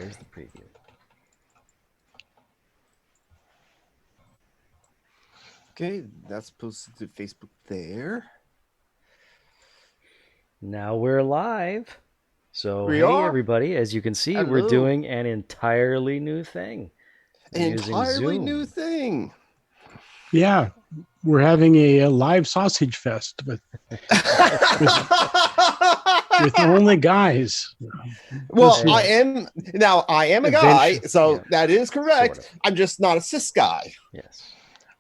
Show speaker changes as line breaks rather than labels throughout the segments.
there's the preview.
Okay, that's posted to Facebook there.
Now we're live. So,
We
hey,
are?
everybody. As you can see,
Hello.
we're doing an entirely new thing.
An entirely new thing.
Yeah, we're having a live sausage fest with only guys.
Well, I am a guy, so that is correct.
Sort of.
I'm just not a cis guy.
Yes.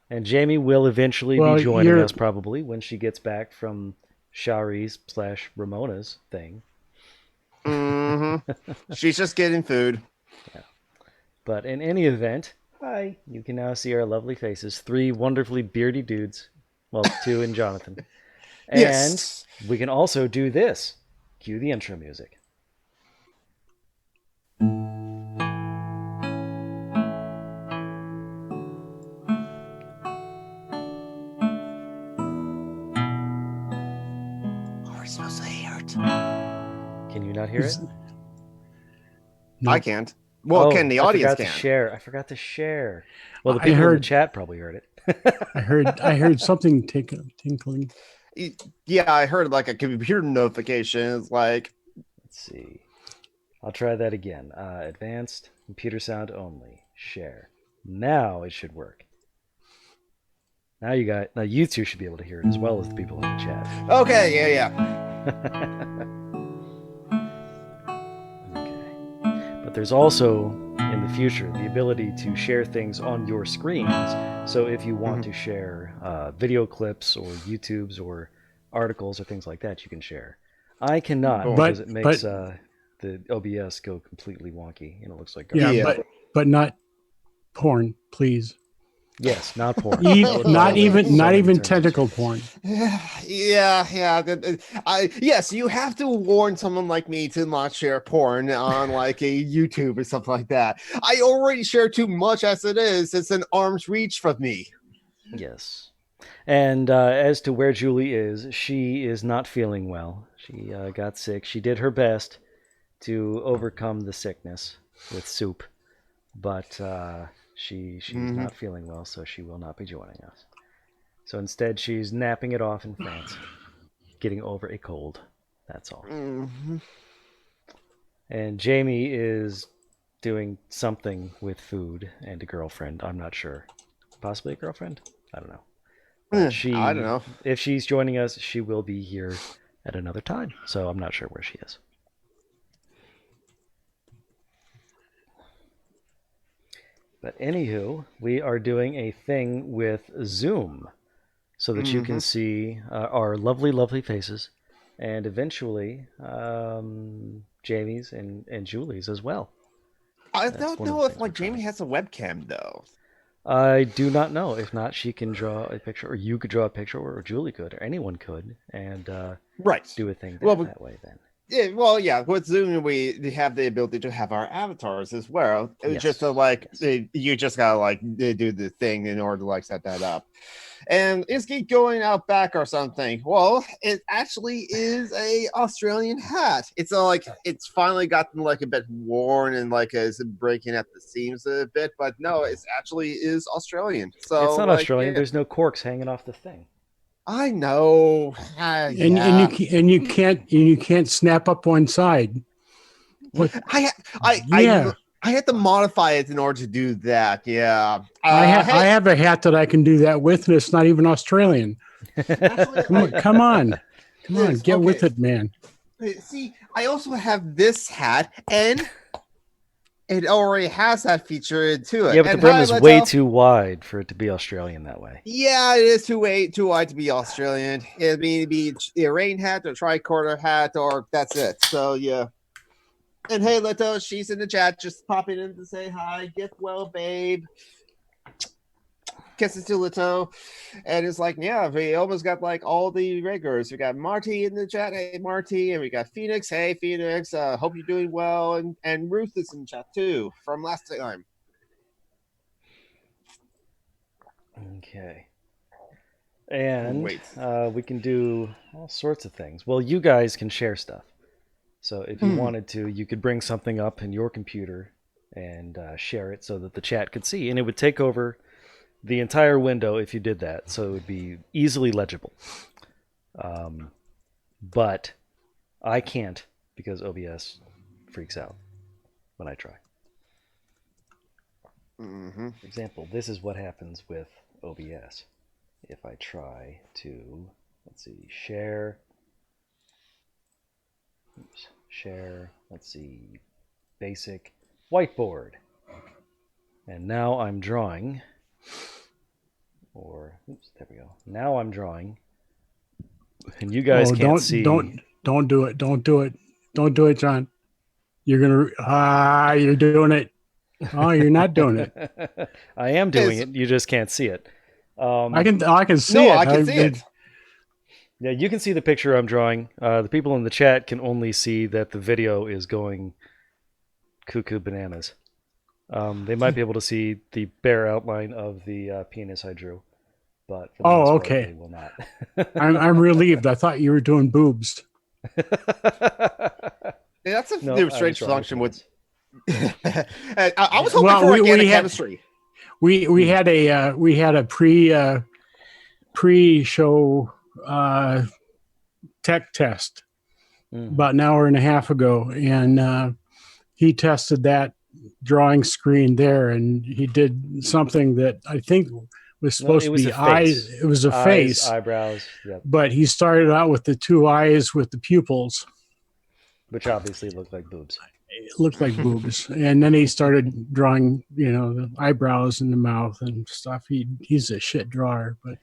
And Jamie will eventually be joining us probably when she gets back from Shari's/Ramona's thing.
Mm-hmm. She's just getting food.
Yeah. But in any event, hi, you can now see our lovely faces. 3 wonderfully beardy dudes. Well, 2 and Jonathan. And
yes.
We can also do this. Cue the intro music.
Are we supposed to hear it?
Can you not hear it?
No. I can't. Well, can the audience can?
I forgot to share. Well, the people in the chat probably heard it.
I heard something tinkling.
Yeah, I heard like a computer notification. It's like,
let's see. I'll try that again. Advanced computer sound only. Share. Now it should work. Now you two should be able to hear it as well as the people in the chat.
Okay, yeah.
Okay. But there's also in the future the ability to share things on your screens. So if you want to share video clips or YouTubes or articles or things like that, you can share. I cannot because it makes the OBS go completely wonky and it looks like garbage.
Yeah, but not porn, please.
Yes, not porn.
Not even tentacle porn.
Yeah. Yes, you have to warn someone like me to not share porn on like a YouTube or something like that. I already share too much as it is. It's an arm's reach from me.
Yes. And as to where Julie is, she is not feeling well. She got sick. She did her best to overcome the sickness with soup, but she's not feeling well, so she will not be joining us. So instead, she's napping it off in France, getting over a cold. That's all. And Jamie is doing something with food and a girlfriend. I'm not sure. Possibly a girlfriend? I don't know.
I don't know.
If she's joining us, she will be here at another time. So I'm not sure where she is. But anywho, we are doing a thing with Zoom so that you can see our lovely, lovely faces and eventually Jamie's and Julie's as well.
I don't know if like Jamie has a webcam though.
I do not know. If not, she can draw a picture, or you could draw a picture, or Julie could, or anyone could, and do a thing that way then.
Yeah, well, yeah. With Zoom, we have the ability to have our avatars as well. It's just you just gotta like do the thing in order to like set that up. And is he going out back or something? Well, it actually is a Australian hat. It's it's finally gotten like a bit worn and like is breaking at the seams a bit, but no, it actually is Australian. So
it's not Australian. Yeah. There's no corks hanging off the thing.
I know,
and you can't snap up one side.
What? I had to modify it in order to do that. Yeah,
I have a hat that I can do that with, and it's not even Australian. Come on, get with it, man.
See, I also have this hat, and it already has that feature to it.
Yeah, but the brim is way too wide for it to be Australian that way.
Yeah, it is too wide to be Australian. It'd be a rain hat or tricorder hat, or that's it. So yeah. And hey, Leto, she's in the chat, just popping in to say hi. Get well, babe. Kisses to Leto. And it's like, yeah, we almost got like all the regulars. We got Marty in the chat. Hey, Marty. And we got Phoenix. Hey, Phoenix. Hope you're doing well. And Ruth is in the chat too from last time.
Okay. And we can do all sorts of things. Well, you guys can share stuff. So if you wanted to, you could bring something up in your computer and share it so that the chat could see. And it would take over the entire window if you did that, so it would be easily legible. But I can't because OBS freaks out when I try.
Mm-hmm.
For example, this is what happens with OBS. If I try to, let's see, share, let's see, basic whiteboard. And now I'm drawing, or, oops, there we go. Now I'm drawing, and you guys can't see.
Don't do it. Don't do it, John. You're you're doing it. Oh, you're not doing it.
I am doing it. You just can't see it.
I can see it.
No, I can see it.
Yeah, you can see the picture I'm drawing. The people in the chat can only see that the video is going cuckoo bananas. They might be able to see the bare outline of the penis I drew, but for the most part,
okay.
they will not.
I'm relieved. I thought you were doing boobs.
That's a strange function with. I was hoping
well,
for organic chemistry.
We had a pre-show tech test about an hour and a half ago, and he tested that drawing screen there, and he did something that I think was supposed to be eyes. It was a face,
eyebrows. Yep.
But he started out with the two eyes with the pupils,
which obviously looked like boobs.
It looked like boobs, and then he started drawing, the eyebrows and the mouth and stuff. He's a shit drawer, but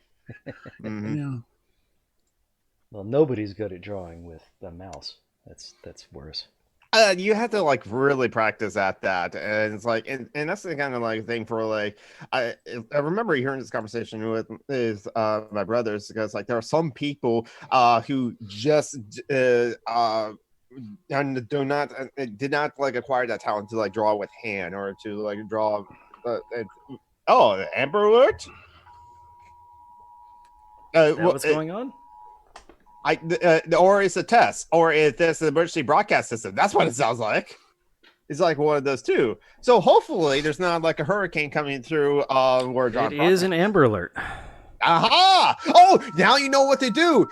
Well, nobody's good at drawing with the mouse. That's worse.
You have to really practice at that, and it's and that's the kind of thing for I remember hearing this conversation with my brothers, because there are some people who just and did not acquire that talent to draw with hand or to draw. Amber Alert.
What's going on?
Or it's a test, or is this an emergency broadcast system? That's what it sounds like. It's one of those two. So hopefully there's not a hurricane coming through where John.
It is an Amber Alert.
Aha! Oh, now you know what to do.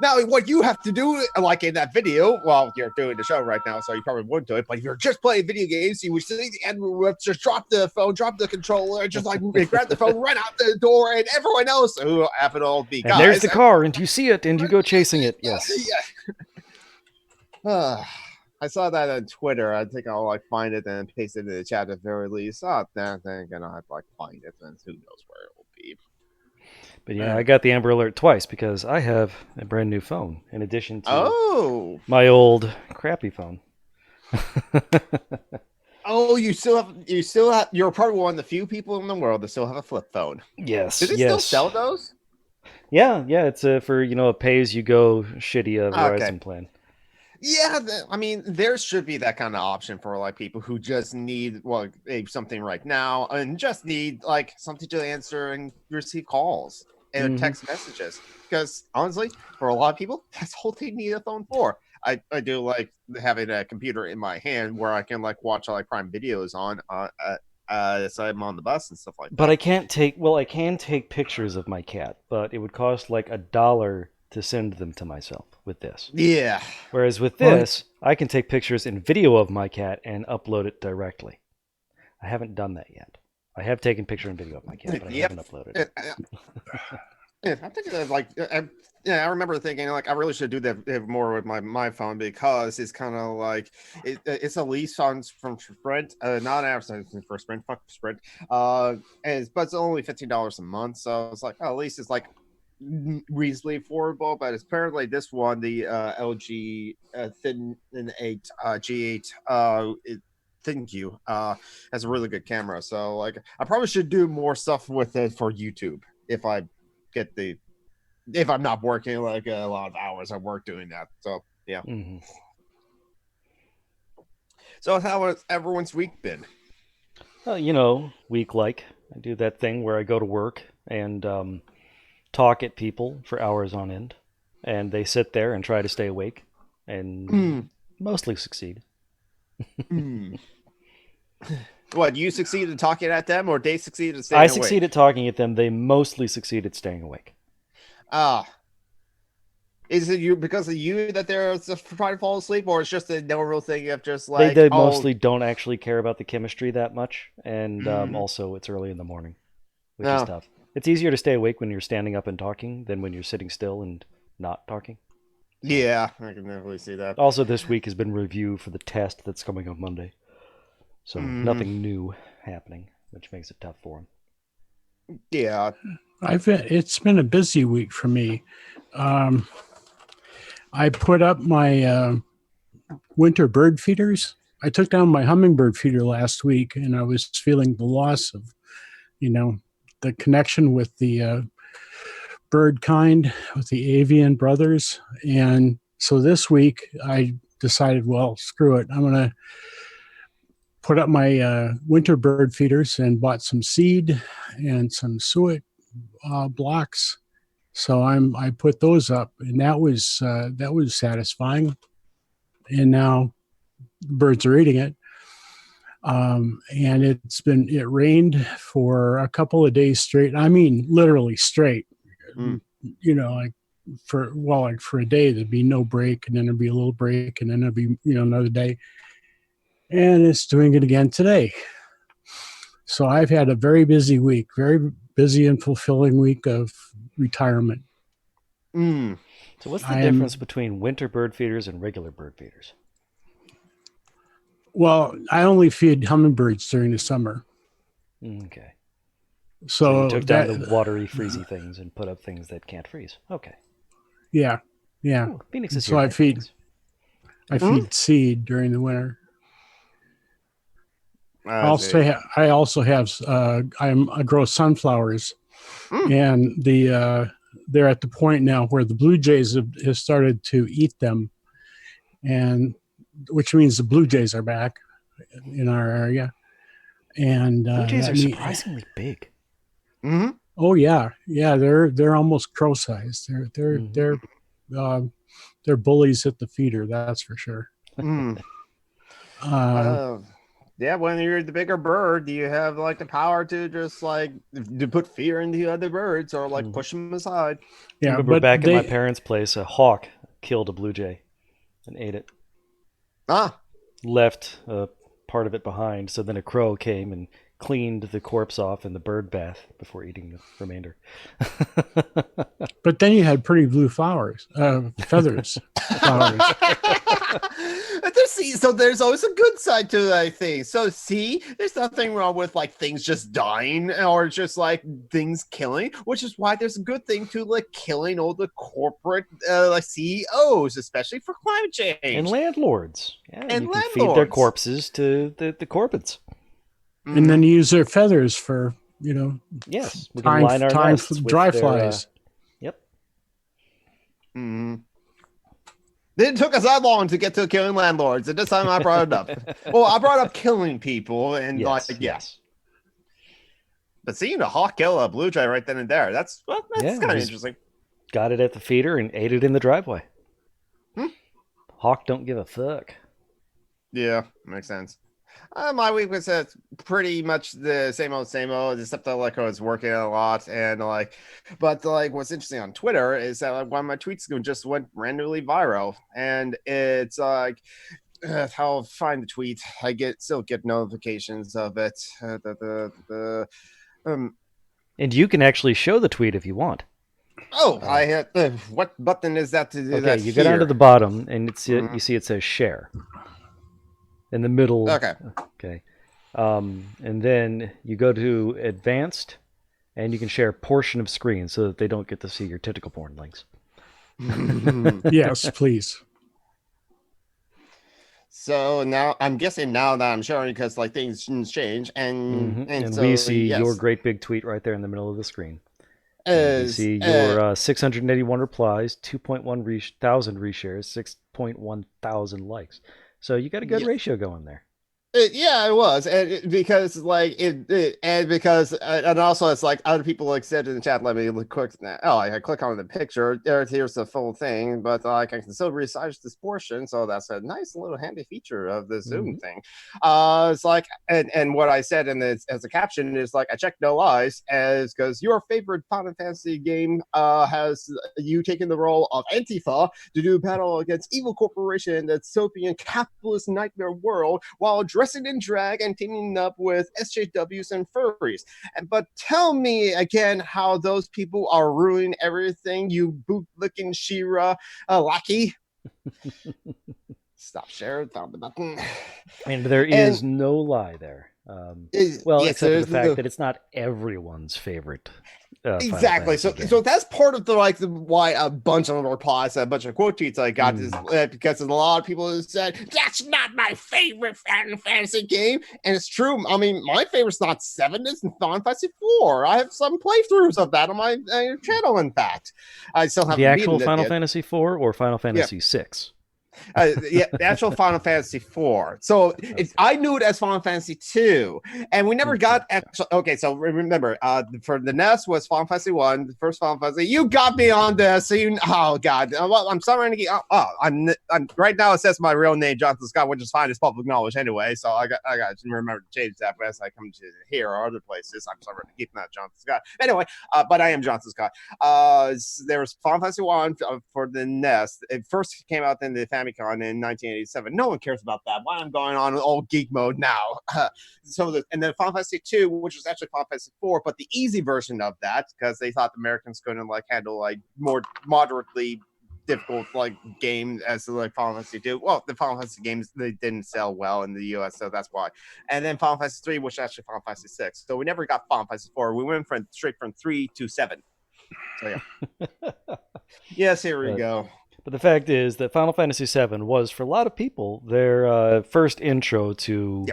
Now what you have to do, in that video, well, you're doing the show right now, so you probably wouldn't do it, but if you're just playing video games, you would see the end, just drop the phone, drop the controller, just grab the phone, run out the door, and everyone else who happen to all be guys.
And there's the car, and you see it, and you go chasing it. Yes.
Yeah. I saw that on Twitter. I think I'll find it and paste it in the chat at the very least. Oh, then again, I'll have to find it, and who knows where it will be.
But yeah, I got the Amber Alert twice because I have a brand new phone in addition to my old crappy phone.
You're probably one of the few people in the world that still have a flip phone.
Yes.
Do they still sell those?
Yeah, it's for a pay-as-you-go shitty Verizon plan.
Yeah, there should be that kind of option for people who just need something right now and just need something to answer and receive calls and text messages. Because honestly, for a lot of people, that's all they need a phone for. I do like having a computer in my hand where I can watch Prime videos on so I'm on the bus and stuff like that.
But I can't I can take pictures of my cat, but it would cost $1 to send them to myself with this.
Yeah.
Whereas with this, I can take pictures and video of my cat and upload it directly. I haven't done that yet. I have taken picture and video of my cat, but I haven't uploaded it.
I think I remember thinking I really should do that more with my phone, because it's kind of it's a lease on from Sprint, not advertising for Sprint, fuck Sprint. But it's only $15 a month, so it's at least it's reasonably affordable. But apparently this one, the LG Thin 8 G8 ThinQ has a really good camera, so I probably should do more stuff with it for YouTube if I'm not working a lot of hours at work doing that. So yeah. So how has everyone's week been?
Week I do that thing where I go to work and talk at people for hours on end, and they sit there and try to stay awake and mostly succeed.
What, you succeeded talking at them, or they succeeded staying awake?
I succeeded talking at them. They mostly succeeded staying awake.
Is it because of you that they're trying to fall asleep, or it's just a normal thing of just like
they mostly don't actually care about the chemistry that much, and also it's early in the morning, which is tough. It's easier to stay awake when you're standing up and talking than when you're sitting still and not talking.
So. Yeah, I can definitely see that.
Also, this week has been review for the test that's coming on Monday, so nothing new happening, which makes it tough for them.
Yeah,
it's been a busy week for me. I put up my winter bird feeders. I took down my hummingbird feeder last week, and I was feeling the loss of, the connection with the bird kind, with the avian brothers. And so this week I decided, well, screw it. I'm going to put up my winter bird feeders and bought some seed and some suet blocks. So I put those up, and that was satisfying. And now birds are eating it. And it rained for a couple of days straight. I mean, literally straight. Like for a day there'd be no break, and then there'd be a little break, and then there'd be another day. And it's doing it again today. So I've had a very busy week, very busy and fulfilling week of retirement.
So what's the difference between winter bird feeders and regular bird feeders?
Well, I only feed hummingbirds during the summer.
Okay.
So
you took down the watery, freezy things and put up things that can't freeze. Okay.
Yeah.
Ooh, Phoenix is here.
So I feed seed during the winter. I grow sunflowers, and they're at the point now where the blue jays have started to eat them, and which means the blue jays are back in our area. And
blue jays are surprisingly big.
Mm-hmm.
Oh yeah, they're almost crow sized. They're bullies at the feeder, that's for sure.
Yeah, when you're the bigger bird, do you have like the power to just like to put fear into the other birds or like push them aside?
Yeah, I remember back at my parents' place, a hawk killed a blue jay and ate it. Left part of it behind, so then a crow came and cleaned the corpse off in the bird bath before eating the remainder.
But then you had pretty blue feathers.
So there's always a good side to it, I think. So there's nothing wrong with like things just dying or just like things killing, which is why there's a good thing to like killing all the corporate like CEOs, especially for climate change.
And landlords. Yeah, and you can feed their corpses to the corporates.
And then use their feathers for,
yes, we can line our nests with
dry flies.
Yep.
It took us that long to get to killing landlords, and this time I brought it up. Well, I brought up killing people, and yes. But seeing a hawk kill a blue jay right then and there, that's kind of interesting.
Got it at the feeder and ate it in the driveway. Hawk don't give a fuck. Yeah,
makes sense. My week was pretty much the same old, except that like I was working a lot and but what's interesting on Twitter is that one of my tweets just went randomly viral, and it's like how I find the tweet. I still get notifications of it.
And you can actually show the tweet if you want.
I hit what button is that to do that?
Okay, you go down to the bottom and you see it says share. In the middle. Okay. And then you go to advanced, and you can share a portion of screen so that they don't get to see your tentacle porn links.
Yes, please.
So now I'm guessing that I'm showing because things change, and so
we see your great big tweet right there in the middle of the screen. You see your 681 replies, 2.1 thousand reshares, 6.1 thousand likes. So you got a good ratio going there.
Yeah, it was, and because and also it's like other people like said in the chat. Let me look quick. Oh, I click on the picture. Here's the full thing, but like I can still resize this portion, so that's a nice little handy feature of the Zoom thing. It's like, and what I said in this as a caption is like, I checked no eyes as because your favorite Final Fantasy game has you taken the role of Antifa to do battle against evil corporation in the dystopian capitalist nightmare world while dressing in drag and teaming up with SJWs and furries. But tell me again how those people are ruining everything, you boot-licking Shira lackey. Stop share, found the button.
And there is no lie there. Well,
yes,
except for the fact that it's not everyone's favorite.
Exactly. So that's part of why a bunch of replies, a bunch of quote tweets I got is because a lot of people have said that's not my favorite Final Fantasy game, and it's true. I mean, my favorite's not 7; it's Final Fantasy 4. I have some playthroughs of that on my channel. In fact, I still haven't
the actual
beaten
Final
it
Fantasy 4 or Final Fantasy 6.
Yeah, the actual Final Fantasy 4. So I knew it as Final Fantasy 2, and we never got actual. Okay, so remember, for the NES was Final Fantasy 1, the first Final Fantasy. You got me on this. So oh god, well, I'm starting to get. I'm right now. It says my real name, Jonathan Scott, which is fine. It's public knowledge anyway. So I got to remember to change that as I come to here or other places. I'm sorry to keep that Jonathan Scott. Anyway, but I am Jonathan Scott. There was Final Fantasy 1 for the NES. It first came out in the Famicom in 1987. No one cares about that. Why I'm going on old geek mode now. And then Final Fantasy 2, which was actually Final Fantasy 4, but the easy version of that because they thought the Americans couldn't handle more moderately difficult game as Final Fantasy 2. Well, the Final Fantasy games they didn't sell well in the US, so that's why. And then Final Fantasy 3, which is actually Final Fantasy 6. So we never got Final Fantasy 4. We went straight from 3 to 7. So yeah. Yes, here we go.
But the fact is that Final Fantasy VII was, for a lot of people, their first intro to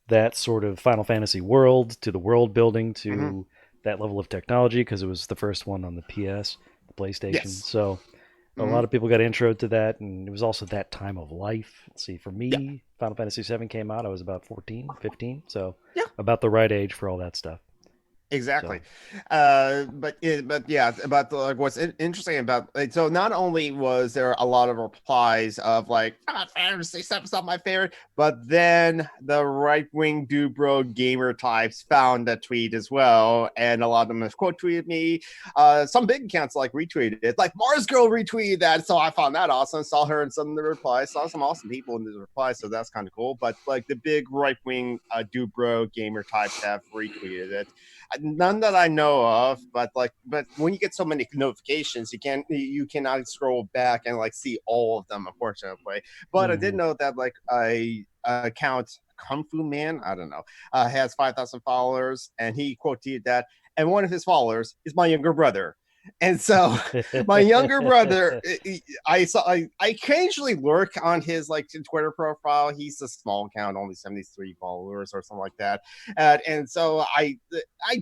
that sort of Final Fantasy world, to the world building, to that level of technology, because it was the first one on the PS, the PlayStation.
Yes.
So a lot of people got intro to that, and it was also that time of life. Let's see, for me, Final Fantasy VII came out, I was about 14, 15, so about the right age for all that stuff.
Exactly. So. But yeah, about what's interesting about so not only was there a lot of replies of Fantasy stuff's not my favorite, but then the right-wing Dubro gamer types found that tweet as well, and a lot of them have quote tweeted me. Some big accounts retweeted it, Mars Girl retweeted that, so I found that awesome. Saw her in some of the replies, saw some awesome people in the replies, so that's kind of cool. But the big right-wing Dubro gamer types have retweeted it. None that I know of, but when you get so many notifications, you cannot scroll back and see all of them, unfortunately. But I did know that a account Kung Fu Man, I don't know, has 5,000 followers, and he quoted that, and one of his followers is my younger brother. And so my younger brother, I occasionally lurk on his Twitter profile. He's a small account, only 73 followers or something like that. And so I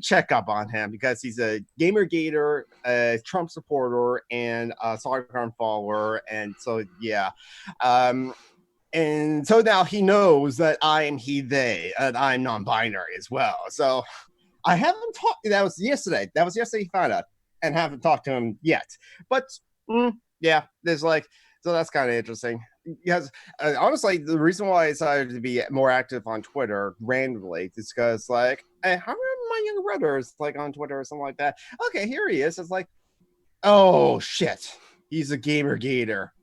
check up on him because he's a Gamergator, a Trump supporter, and a Sargon follower. And so, yeah. And so now he knows that I am he, they, and I'm non-binary as well. So I haven't talked. That was yesterday. He found out. And haven't talked to him yet, but yeah, there's so that's kind of interesting. Because honestly, the reason why I decided to be more active on Twitter randomly is because hey, how come my younger brother is on Twitter or something like that? Okay, here he is. It's oh shit, he's a gamer gator.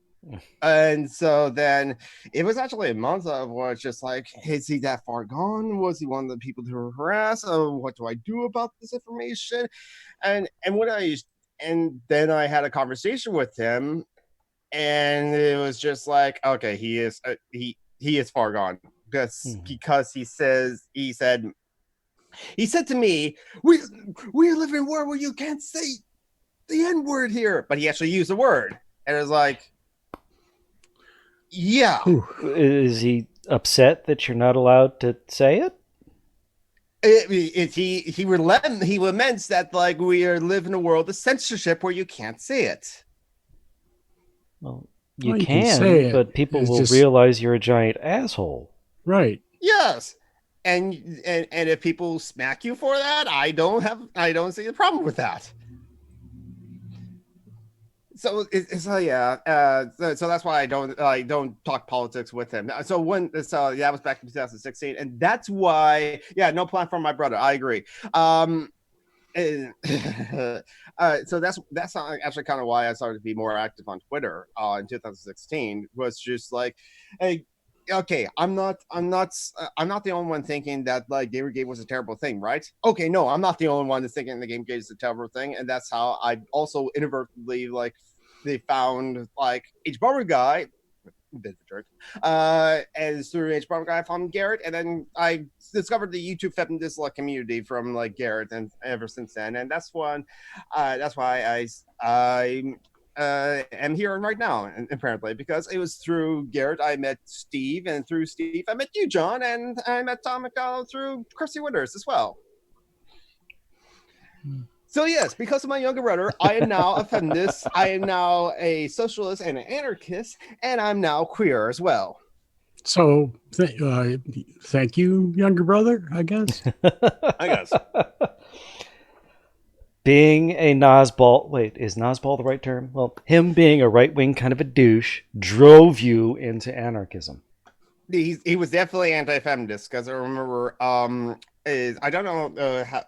And so then it was actually a month of where it's just is he that far gone? Was he one of the people who were harassed? What do I do about this information? And then I had a conversation with him, and it was just okay, he is far gone because he said to me, we live in a world where you can't say the N-word here, but he actually used the word, and it was yeah.
Is he upset that you're not allowed to say it?
He laments that we are live in a world of censorship where you can't say it.
Well, you can say it, but people will realize you're a giant asshole.
Right.
Yes. And if people smack you for that, I don't see a problem with that. So so that's why I don't talk politics with him. So that was back in 2016, and that's why no plan for my brother. I agree. So that's actually kind of why I started to be more active on Twitter in 2016. Was just like, hey, okay, I'm not the only one thinking that like Gamergate was a terrible thing, right? Okay, no, I'm not the only one that's thinking the Gamergate is a terrible thing, and that's how I also inadvertently like they found like H Bomber Guy, bit of a jerk, as through H Bomber Guy I found Garrett, and then I discovered the YouTube feminist like community from like Garrett, and ever since then, and that's why I am here right now, apparently, because it was through Garrett I met Steve, and through Steve I met you, John, and I met Tom McDonald through Chrissy Winters as well. So yes, because of my younger brother, I am now a feminist, I am now a socialist and an anarchist, and I'm now queer as well.
So thank you, younger brother, I guess.
I guess.
Being a Nazball, wait, is Nazball the right term? Well, him being a right-wing kind of a douche drove you into anarchism.
He was definitely anti-feminist, because I remember, I don't know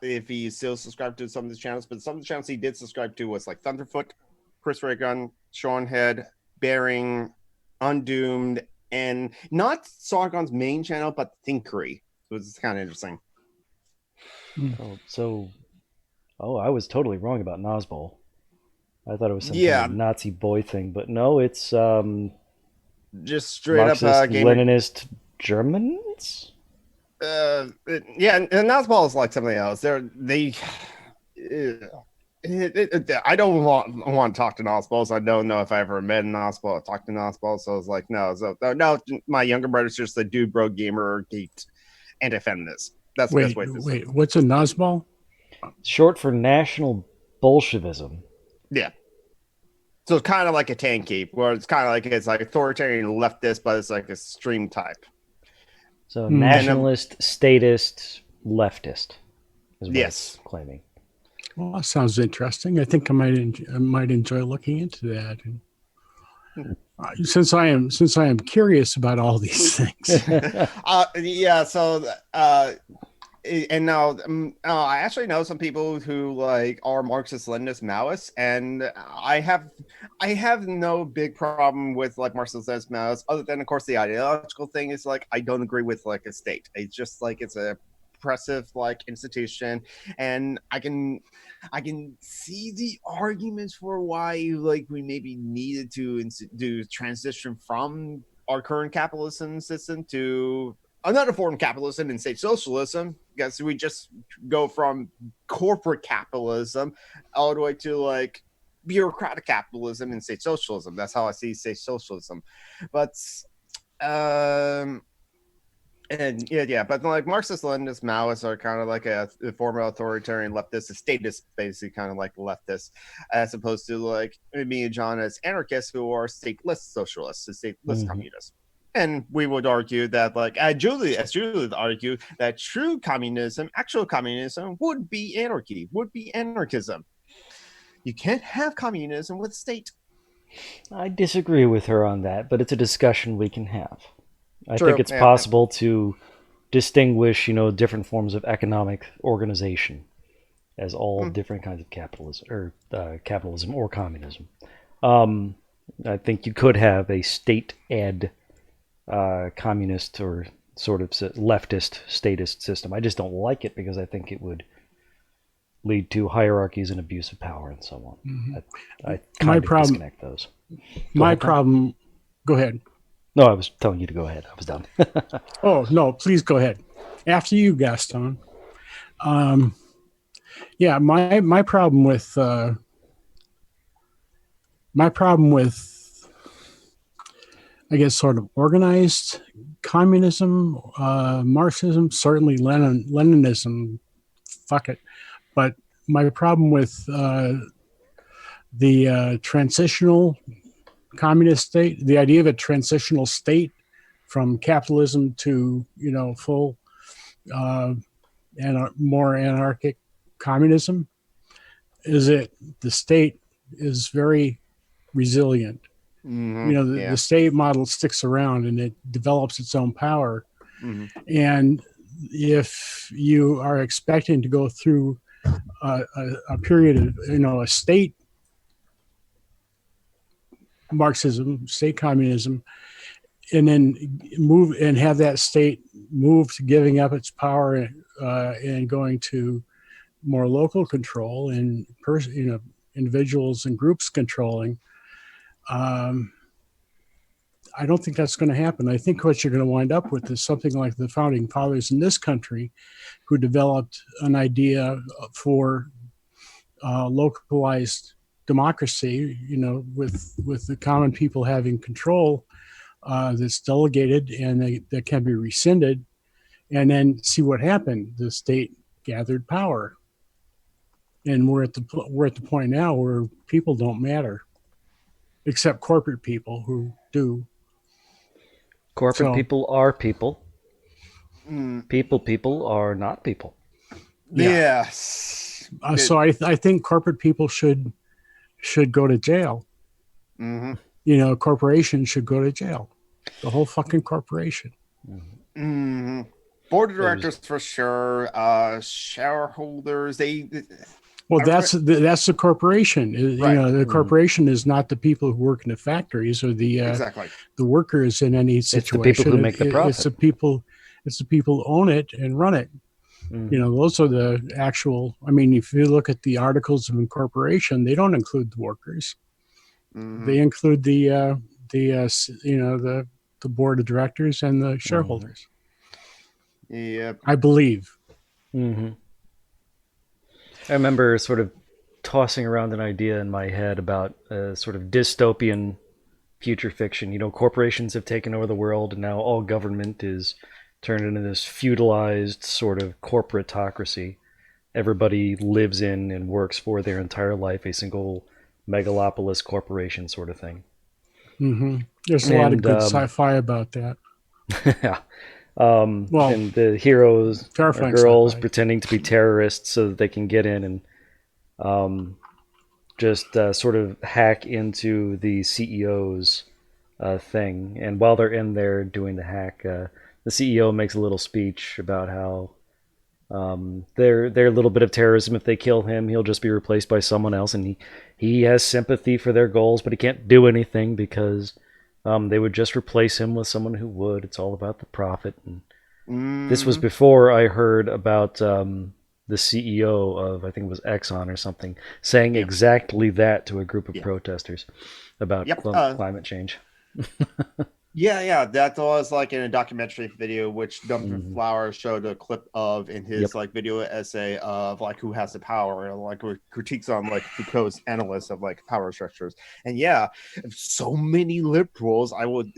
if he still subscribed to some of his channels, but some of the channels he did subscribe to was like Thunderfoot, Chris Raygun, Sean Head, Bearing, Undoomed, and not Sargon's main channel, but Thinkery. So it's kind of interesting.
Oh, I was totally wrong about Nazbol. I thought it was some kind of Nazi boy thing, but no, it's
just straight
Marxist,
up
Leninist Germans.
And Nazbol is like something else. I don't want to talk to Nazbol, so I don't know if I ever met Nazbol or talked to Nazbol. So I was like, no. So no, my younger brother's just a dude, bro, gamer, geek, anti-feminist. That's the best way to say it.
Wait, what's a Nazbol?
Short for National Bolshevism.
Yeah. So it's kind of like a tanky, where it's kind of like it's like authoritarian leftist, but it's like a extreme type.
So nationalist, statist, leftist is what it's claiming.
Well, that sounds interesting. I think I might enjoy looking into that. Since I am curious about all these things.
And now I actually know some people who like are Marxist, Leninist, Maoists, and I have no big problem with like Marxist, Leninist, Maoists, other than of course the ideological thing is like I don't agree with like a state. It's just like it's a oppressive like institution, and I can see the arguments for why like we maybe needed to do transition from our current capitalism system to another form of capitalism and state socialism, because we just go from corporate capitalism all the way to like bureaucratic capitalism and state socialism. That's how I see state socialism. But but like Marxist, Leninist, Maoists are kind of like a former authoritarian leftist, a statist, basically kind of like leftist, as opposed to like me and John as anarchists who are stateless socialists, stateless communists. And we would argue that, like, Julie would argue that true communism, actual communism, would be anarchy, would be anarchism. You can't have communism with state.
I disagree with her on that, but it's a discussion we can have. I think it's possible to distinguish, different forms of economic organization as all different kinds of capitalism or communism. I think you could have a state-ed communist or sort of leftist statist system. I just don't like it because I think it would lead to hierarchies and abuse of power and so on. I kind of disconnect those.
Go ahead.
No, I was telling you to go ahead. I was done.
Oh, no, please go ahead. After you, Gaston. My problem with I guess sort of organized communism, Marxism, certainly Leninism, fuck it. But my problem with the transitional communist state, the idea of a transitional state from capitalism to, full and more anarchic communism, is that the state is very resilient. The state model sticks around and it develops its own power. And if you are expecting to go through a period of, a state Marxism, state communism, and then move and have that state move to giving up its power and going to more local control and individuals and groups controlling. I don't think that's going to happen. I think what you're going to wind up with is something like the founding fathers in this country, who developed an idea for localized democracy, with the common people having control that's delegated and that can be rescinded, and then see what happened. The state gathered power, and we're at the point now where people don't matter, except corporate people who do.
Corporate people are people. People are not people.
Yeah.
So I think corporate people should go to jail. Corporations should go to jail. The whole fucking corporation.
Board of directors for sure. Shareholders,
that's the corporation.
Right.
The corporation is not the people who work in the factories or the the workers in any situation.
It's the people who make the profit.
It's the people who own it and run it. Those are the actual. I mean, if you look at the articles of incorporation, they don't include the workers. They include the board of directors and the shareholders.
Yeah,
I believe.
I remember sort of tossing around an idea in my head about a sort of dystopian future fiction. Corporations have taken over the world, and now all government is turned into this feudalized sort of corporatocracy. Everybody lives in and works for their entire life a single megalopolis corporation sort of thing.
There's a lot of good sci-fi about that.
Yeah. And the heroes are girls
sci-fi.
pretending to be terrorists so that they can get in and just sort of hack into the CEO's thing. And while they're in there doing the hack, the CEO makes a little speech about how their little bit of terrorism, if they kill him, he'll just be replaced by someone else. And he has sympathy for their goals, but he can't do anything because they would just replace him with someone who would. It's all about the profit. And this was before I heard about the CEO of, I think it was Exxon or something, saying exactly that to a group of protesters about climate change.
Yeah, that was like in a documentary video, which Duncan Flowers showed a clip of in his like video essay of like who has the power, and like critiques on like Foucault's analysis of like power structures. And so many liberals, I would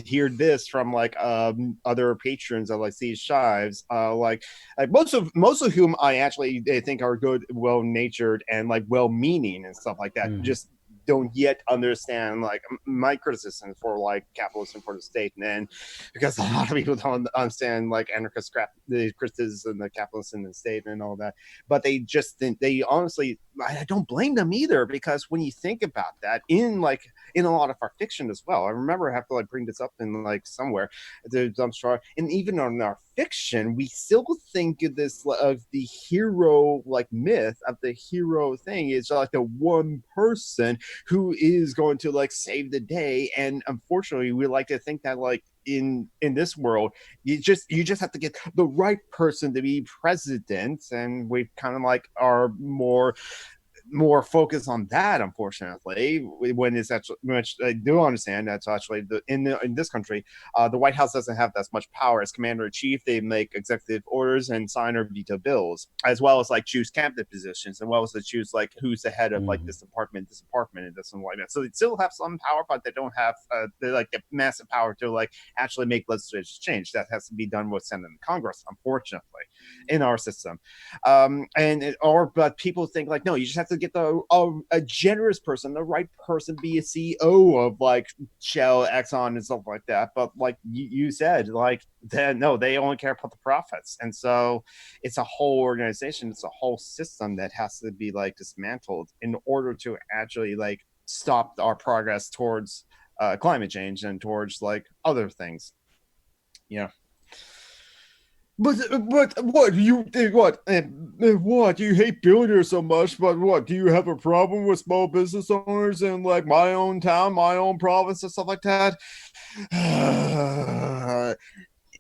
hear this from like other patrons of like these shives, like most of whom I actually think are good, well-natured, and like well-meaning and stuff like that. Just don't yet understand like my criticism for like capitalism for the state, and then because a lot of people don't understand like anarchist the criticism of capitalism in the state and all that, but they just think, they honestly, I don't blame them either, because when you think about that in a lot of our fiction as well, I remember I have to like bring this up in like somewhere, I'm sure, and even on our fiction, we still think of this of the hero like myth of the hero thing is like the one person who is going to like save the day. And unfortunately, we like to think that like in this world, you just have to get the right person to be president, and we kind of like are more focused on that, unfortunately, when it's actually, which I do understand that's actually in this country, the White House doesn't have that much power. As commander-in-chief, they make executive orders and sign or veto bills, as well as like choose cabinet positions, as well as to choose like who's the head of like this department, and this and like that. So they still have some power, but they don't have they like the massive power to like actually make legislative change. That has to be done with Senate and Congress, unfortunately, in our system. But people think like, no, you just have to to get a generous person, the right person, be a CEO of like Shell, Exxon, and stuff like that. But like you said, like no, they only care about the profits, and so it's a whole organization, it's a whole system that has to be like dismantled in order to actually like stop our progress towards climate change and towards like other things. Yeah. But what you what you hate billionaires so much? But what, do you have a problem with small business owners in like my own town, my own province, and stuff like that?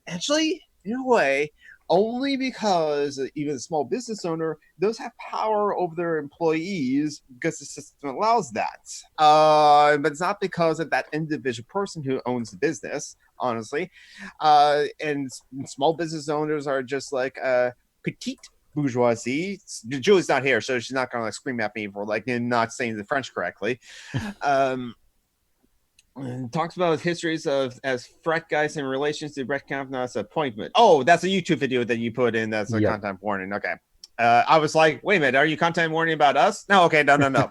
Actually, in a way, only because even a small business owner does have power over their employees because the system allows that. But it's not because of that individual person who owns the business, honestly. And small business owners are just like petite bourgeoisie. Julie's not here, so she's not going to like scream at me for like not saying the French correctly. Talks about histories of as frat guys in relations to Brett Kavanaugh's appointment. Oh, that's a YouTube video that you put in. That's a content warning. Okay. I was like, wait a minute, are you content warning about us? No, okay, no. Because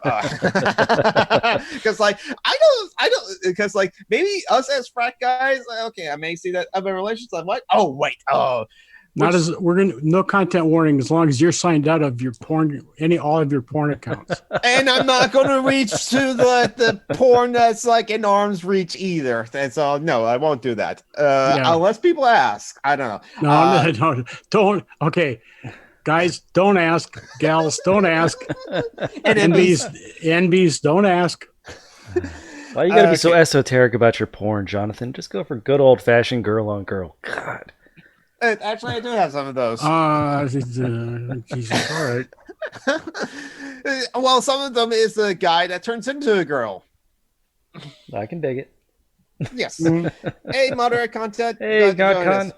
like I don't because like maybe us as frat guys, okay, I may see that other relations. Like what? Oh wait,
not as we're gonna no content warning as long as you're signed out of your porn, all of your porn accounts.
And I'm not going to reach to the porn that's like in arm's reach either. And so no, I won't do that unless people ask. I don't know.
No, don't. Okay, guys, don't ask. Gals, don't ask. And NBs, don't ask.
Why you gotta be so esoteric about your porn, Jonathan? Just go for good old fashioned girl on girl. God.
Actually, I do have some of those.
Jesus, all right.
Well, some of them is the guy that turns into a girl.
I can dig it.
Yes. Hey, moderate content.
Hey, God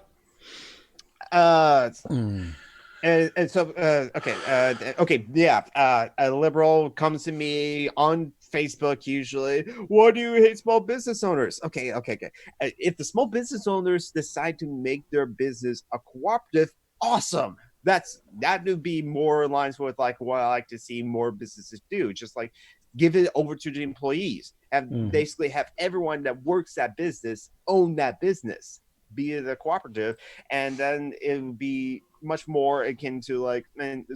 And so, okay, yeah. A liberal comes to me on Facebook usually. Why do you hate small business owners? Okay. If the small business owners decide to make their business a cooperative, awesome. That would be more in line with like what I like to see more businesses do. Just like give it over to the employees and basically have everyone that works that business own that business, be it a cooperative, and then it would be much more akin to like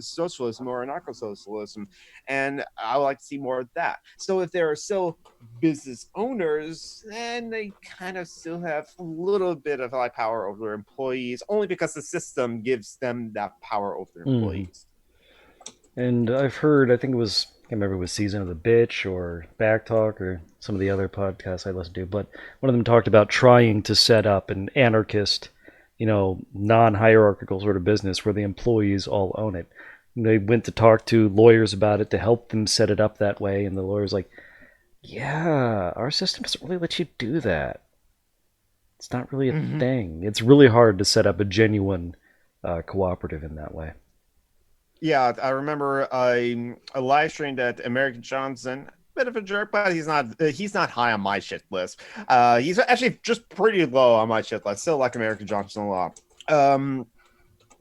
socialism or anarcho-socialism, and I would like to see more of that. So if there are still business owners, then they kind of still have a little bit of like power over their employees, only because the system gives them that power over their employees.
And I've heard, I think it was, I can't remember if it was Season of the Bitch or Backtalk or some of the other podcasts I listen to, but one of them talked about trying to set up an anarchist, non-hierarchical sort of business where the employees all own it. And they went to talk to lawyers about it to help them set it up that way, and the lawyer's like, yeah, our system doesn't really let you do that. It's not really a thing. It's really hard to set up a genuine cooperative in that way.
Yeah, I remember a live stream that American Johnson, bit of a jerk, but he's not high on my shit list. He's actually just pretty low on my shit list. Still like American Johnson a lot.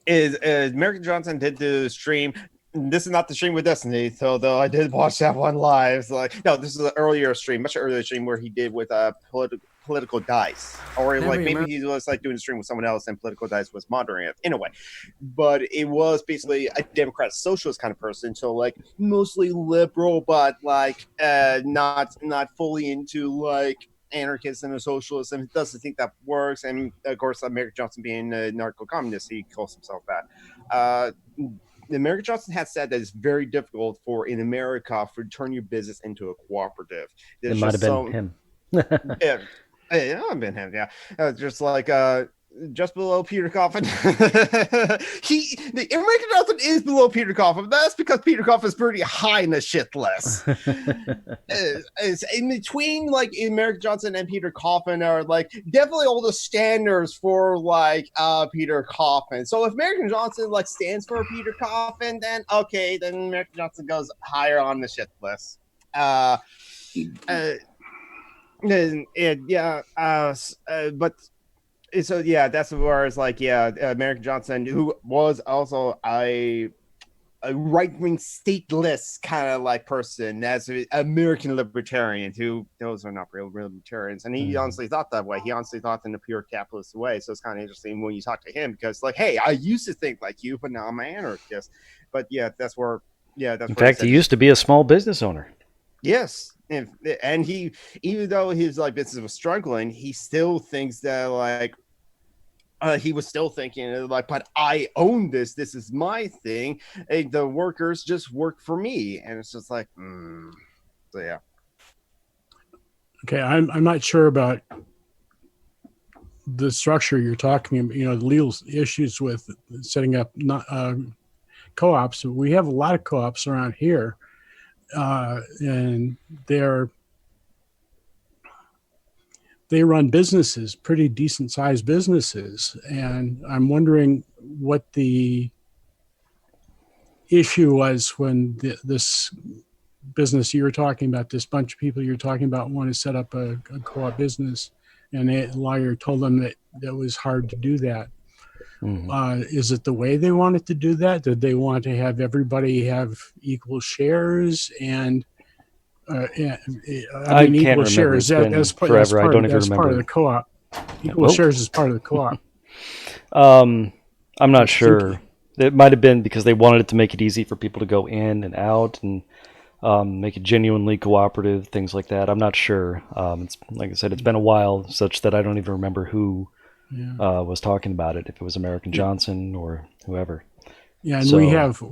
Is American Johnson did the stream. This is not the stream with Destiny, so though I did watch that one live. So like, no, this is an earlier stream, much earlier stream where he did with Political Dice, or like maybe he was like doing a stream with someone else and Political Dice was moderating it in a way. But it was basically a Democrat socialist kind of person, so like mostly liberal, but like not fully into like anarchism and socialism. He doesn't think that works, and of course, American Johnson being a narco-communist, he calls himself that. American Johnson has said that it's very difficult in America to turn your business into a cooperative.
It might have been him.
Yeah, it might have been him. Yeah, just like just below Peter Coffin. The American Johnson is below Peter Coffin, but that's because Peter Coffin is pretty high in the shit list. It's in between like American Johnson and Peter Coffin are like definitely all the standards for like Peter Coffin. So if American Johnson like stands for Peter Coffin, then okay, then American Johnson goes higher on the shit list. But so yeah, that's where it's like, yeah, American Johnson, who was also a right-wing stateless kind of like person as an American libertarian who those are not real libertarians. And he honestly thought that way. He honestly thought in a pure capitalist way. So it's kind of interesting when you talk to him because like, hey, I used to think like you, but now I'm an anarchist. But yeah, that's where
in fact, he used to be a small business owner.
Yes. And he, even though his like business was struggling, he still thinks that like he was still thinking like, but I own this. This is my thing. The workers just work for me, and it's just like, so yeah.
Okay, I'm not sure about the structure you're talking about. The legal issues with setting up co-ops. We have a lot of co-ops around here, and they run businesses, pretty decent sized businesses. And I'm wondering what the issue was when this business you were talking about, this bunch of people you're talking about want to set up a co-op business, and a lawyer told them that it was hard to do that. Is it the way they wanted to do that? Did they want to have everybody have equal shares and
I mean, equal shares as part of
the co-op. Equal shares as part of the co-op.
I'm not sure. It might have been because they wanted to make it easy for people to go in and out and make it genuinely cooperative, things like that. I'm not sure. It's like I said, it's been a while, such that I don't even remember who was talking about it. If it was American Johnson or whoever.
Yeah, and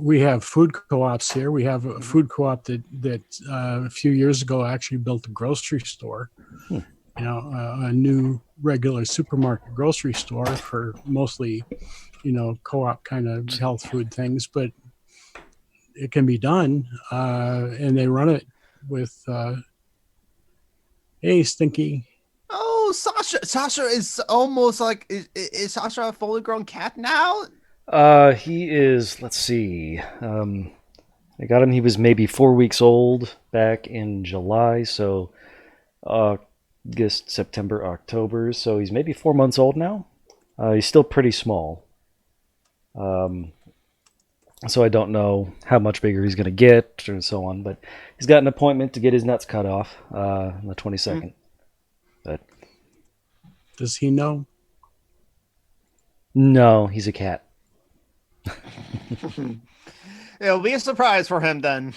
we have food co-ops here. We have a food co-op that a few years ago actually built a grocery store. A new regular supermarket grocery store for mostly, co-op kind of health food things, but it can be done, and they run it with. Hey, Stinky.
Oh, Sasha! Sasha is almost like is Sasha a fully grown cat now?
He is, let's see. I got him, he was maybe 4 weeks old back in July, so August, September, October, so he's maybe 4 months old now. He's still pretty small. So I don't know how much bigger he's going to get and so on, but he's got an appointment to get his nuts cut off on the 22nd. But
does he know?
No, he's a cat.
It'll be a surprise for him then.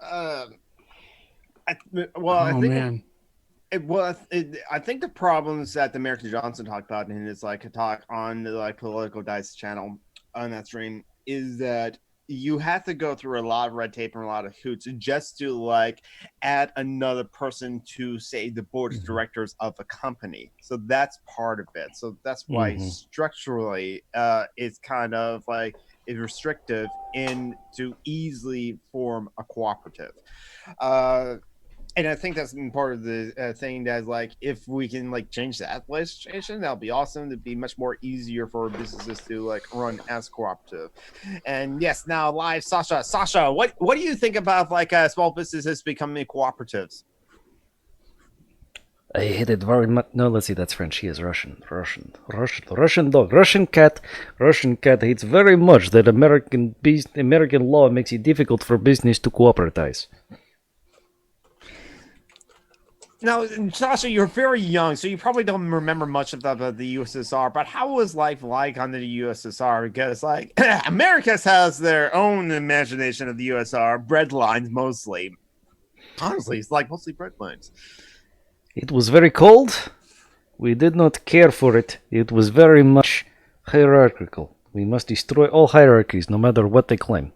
I think the problems that the American Johnson talked about in his like talk on the like Political Dice channel on that stream is that you have to go through a lot of red tape and a lot of hoops just to like add another person to say the board of directors of a company. So that's part of it. So that's why structurally it's kind of like is restrictive in to easily form a cooperative. And I think that's part of the thing that like if we can like change that legislation, that'll be awesome. It'd be much more easier for businesses to like run as cooperative. And yes, now live, Sasha. Sasha, what do you think about like small businesses becoming cooperatives?
I hate it very much. No, let's see, that's French. He is Russian dog, Russian cat hates very much that American law makes it difficult for business to cooperatize.
Now, Sasha, you're very young, so you probably don't remember much of the USSR, but how was life like under the USSR? Because, like, America has their own imagination of the USSR, bread lines mostly. Honestly, it's like mostly bread lines.
It was very cold. We did not care for it. It was very much hierarchical. We must destroy all hierarchies, no matter what they claim.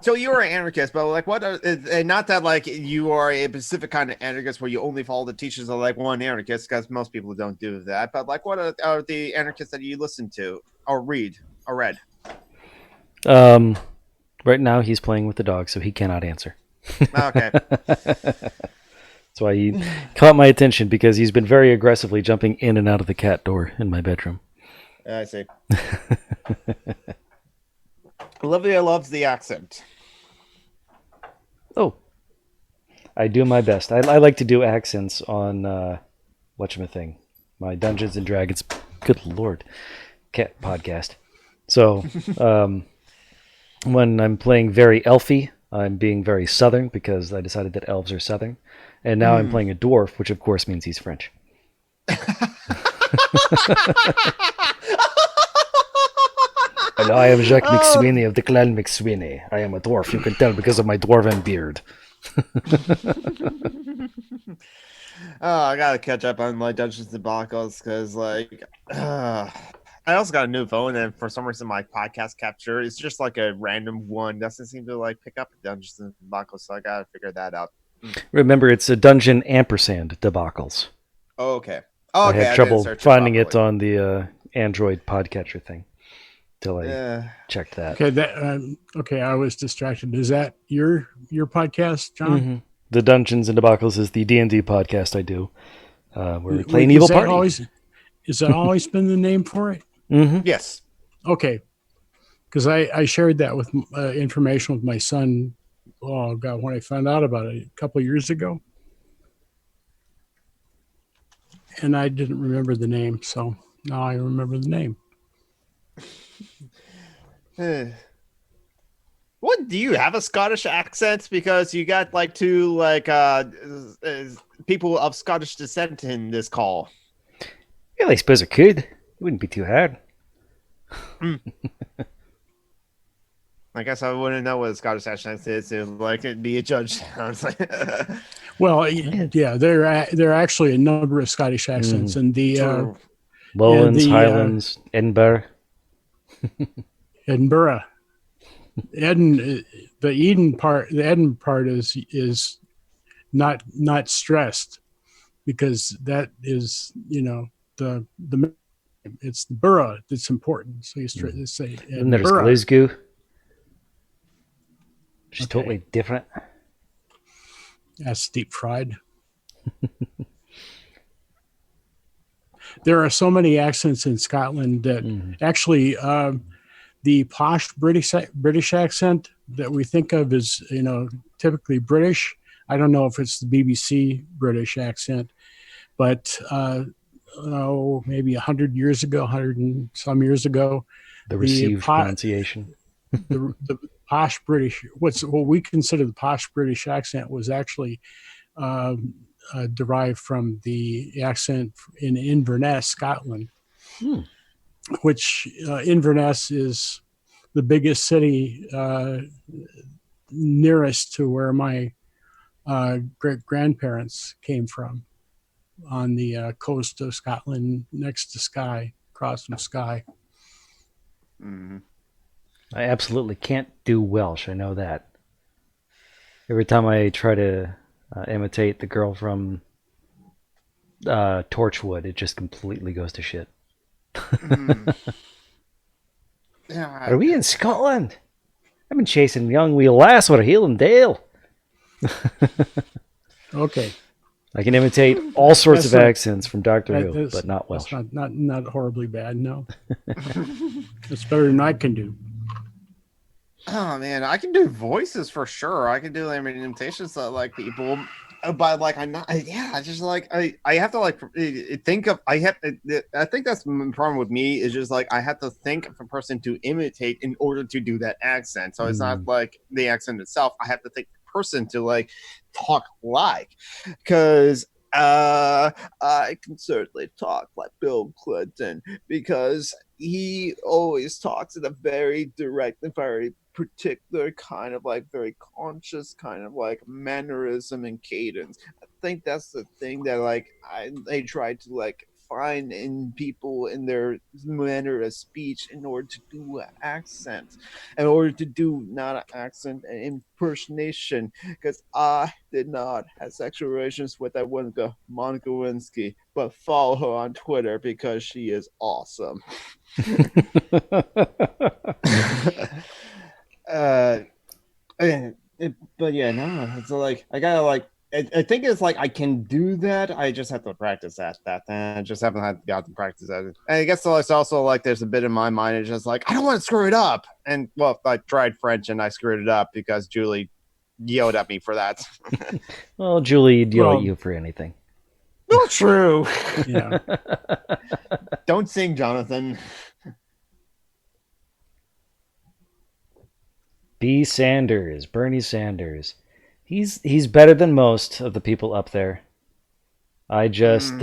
So you are an anarchist, but like what? Not that like you are a specific kind of anarchist where you only follow the teachings of like one anarchist, because most people don't do that. But like, what are the anarchists that you listen to or read or read?
Right now he's playing with the dog, so he cannot answer.
Okay.
That's why he caught my attention, because he's been very aggressively jumping in and out of the cat door in my bedroom.
I see. Olivia loves the accent.
Oh, I do my best. I like to do accents on whatchamething, my Dungeons and Dragons Good Lord. Cat podcast. So, when I'm playing very elfy, I'm being very southern because I decided that elves are southern. And now I'm playing a dwarf, which of course means he's French. And I am Jacques McSweeney of the clan McSweeney. I am a dwarf. You can tell because of my dwarven beard.
I gotta catch up on my Dungeons and Debacles because, I also got a new phone, and for some reason, my podcast capture is just like a random one. Doesn't seem to like pick up Dungeons and Debacles, so I gotta figure that out.
Remember, it's a dungeon ampersand Debacles.
Oh, okay.
I had trouble finding it on the Android podcatcher thing till I checked that.
Okay, I was distracted. Is that your podcast, John?
Mm-hmm. The Dungeons and Debacles is the D&D podcast I do, where we play an evil party.
Has that always been the name for it?
Mm-hmm.
Yes.
Okay, because I shared that with information with my son. Oh God, when I found out about it a couple of years ago, and I didn't remember the name, so now I remember the name.
What, do you have a Scottish accent? Because you got like two people of Scottish descent in this call.
Well, I suppose I could. It wouldn't be too hard.
I guess I wouldn't know what a Scottish accent is to be a judge.
Well, yeah, there are actually a number of Scottish accents, and the
Lowlands, Highlands, Edinburgh.
Edinburgh. The Eden part is not stressed, because that is, the it's the borough that's important. So you say Edinburgh.
And there's Glasgow. Which is totally different.
That's deep fried. There are so many accents in Scotland that actually the posh British accent that we think of as, typically British. I don't know if it's the BBC British accent, but maybe 100 years ago, 100 and some years ago,
the received pronunciation.
the posh British, what we consider the posh British accent, was actually derived from the accent in Inverness, Scotland, which Inverness is the biggest city nearest to where my great grandparents came from, on the coast of Scotland, next to Skye, across from Skye.
Mm-hmm.
I absolutely can't do Welsh. I know that. Every time I try to imitate the girl from Torchwood, it just completely goes to shit.
Yeah,
Are we in Scotland? I've been chasing young wee lass with a heel and dale.
Okay.
I can imitate all sorts of accents from Doctor Who, but not Welsh.
Not horribly bad, no. It's better than I can do.
Oh man, I can do voices for sure. I can do imitations of people, but I'm not. I just I have to think of. I think that's the problem with me, is just I have to think of a person to imitate in order to do that accent. So it's not the accent itself. I have to think the person to talk because I can certainly talk like Bill Clinton, because he always talks in a very direct and very particular kind of very conscious kind of mannerism and cadence. I think that's the thing that I try to find in people in their manner of speech in order to do an accent, in order to do not an accent, an impersonation, because I did not have sexual relations with that one girl, Monica Lewinsky, but follow her on Twitter because she is awesome. But yeah, no, it's I gotta I think it's I can do that. I just have to practice at that. And I just haven't got to practice at it. And I guess it's also there's a bit in my mind. It's just I don't want to screw it up. And well, I tried French and I screwed it up because Julie yelled at me for that.
Well, Julie would yell at you for anything.
Not true.
Yeah.
Don't sing, Jonathan.
B. Sanders, Bernie Sanders. He's better than most of the people up there. I just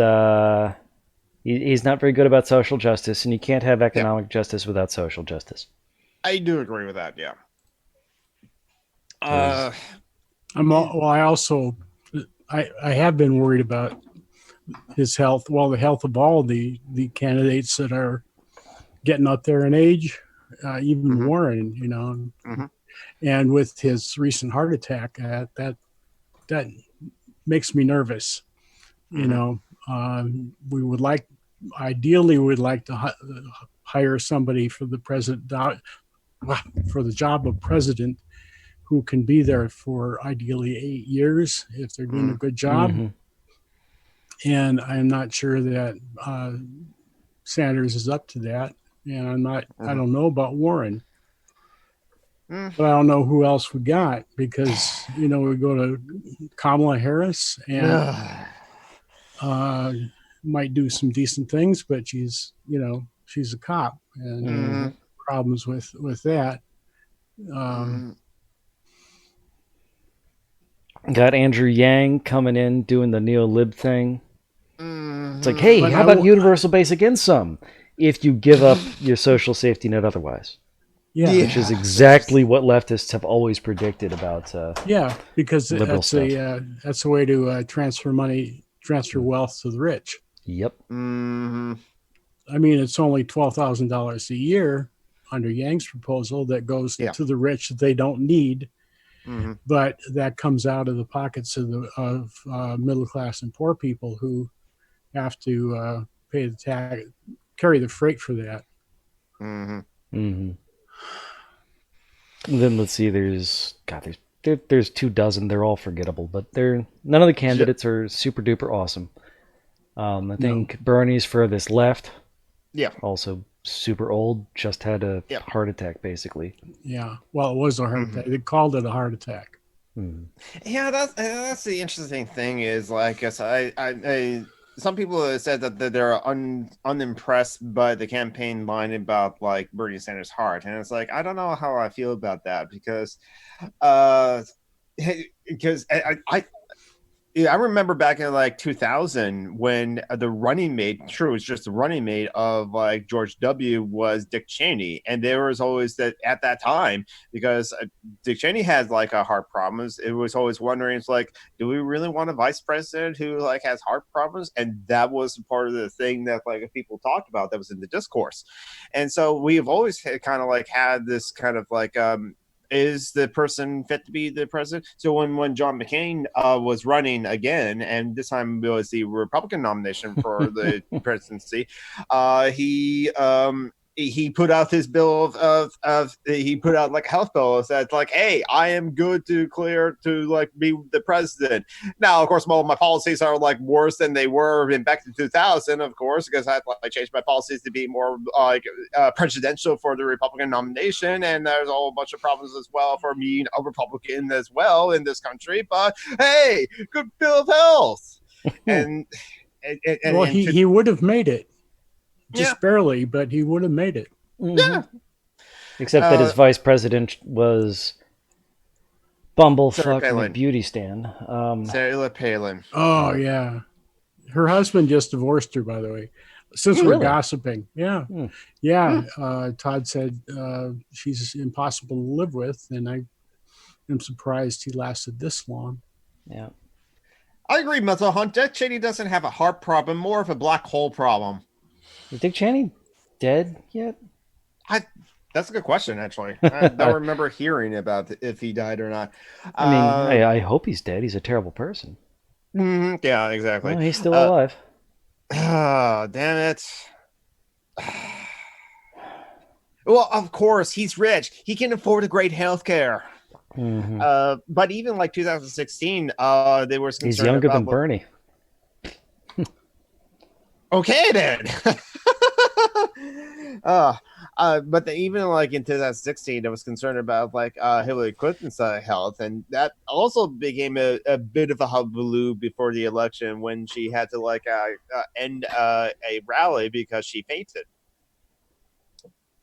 he's not very good about social justice, and you can't have economic justice without social justice.
I do agree with that. Yeah.
I have been worried about his health. Well, the health of all the candidates that are getting up there in age, even Warren, and with his recent heart attack, that makes me nervous. We would ideally like to hire somebody for the job of president who can be there for ideally 8 years if they're doing a good job. And I'm not sure that Sanders is up to that. And I don't know about Warren. But I don't know who else we got because, we go to Kamala Harris and might do some decent things, but she's a cop and problems with that.
Got Andrew Yang coming in doing the neo-lib thing. It's like, hey, how about universal basic income if you give up your social safety net otherwise?
Yeah,
which is exactly what leftists have always predicted about.
Because
liberal
that's a way to transfer wealth to the rich.
Yep.
I mean, it's only $12,000 a year under Yang's proposal that goes to the rich that they don't need. But that comes out of the pockets of middle class and poor people who have to pay the tax, carry the freight for that.
Then let's see. There's 24. They're all forgettable, but none of the candidates are super duper awesome. I think Bernie's furthest left. Yeah. Also super old. Just had a heart attack, basically.
Yeah. Well, it was a heart attack. They called it a heart attack.
Yeah, that's the interesting thing is, like, I some people have said that they're unimpressed by the campaign line about, like, Bernie Sanders' heart, and it's like, I don't know how I feel about that because I remember back in like 2000 when the running mate, it was just the running mate of like George W. was Dick Cheney, and there was always that at that time because Dick Cheney had like a heart problems. It was always wondering, it's like, do we really want a vice president who like has heart problems? And that was part of the thing that like people talked about that was in the discourse, and so we have always kind of like had this kind of like is the person fit to be the president? So when John McCain was running again, and this time it was the Republican nomination for the presidency, he put out his bill he put out like a health bill that said like, hey, I am good to clear to like be the president. Now, of course, my policies are like worse than they were back in 2000, of course, because I changed my policies to be more like presidential for the Republican nomination, and there's a whole bunch of problems as well for being a Republican as well in this country. But hey, good bill of health, and
well, he would have made it. Just barely, but he would have made it.
Yeah.
Except that his vice president was Bumblefuck McBeauty-Stan.
Sarah Palin.
Oh, yeah. Her husband just divorced her, by the way. Since we're gossiping. Yeah. Yeah. Todd said she's impossible to live with, and I am surprised he lasted this long.
Yeah.
I agree, Mental Hunt. Dick Cheney doesn't have a heart problem, more of a black hole problem.
Is Dick Cheney dead yet?
That's a good question, actually. I don't remember hearing about if he died or not.
I mean, I hope he's dead. He's a terrible person.
Yeah, exactly.
Well, he's still alive.
Oh, damn it. Well, of course, he's rich. He can afford a great health care. But even like 2016, they were concerned
he's younger than Bernie.
Okay, then. But even like in 2016, I was concerned about like Hillary Clinton's health, and that also became a bit of a hullabaloo before the election when she had to like end a rally because she fainted.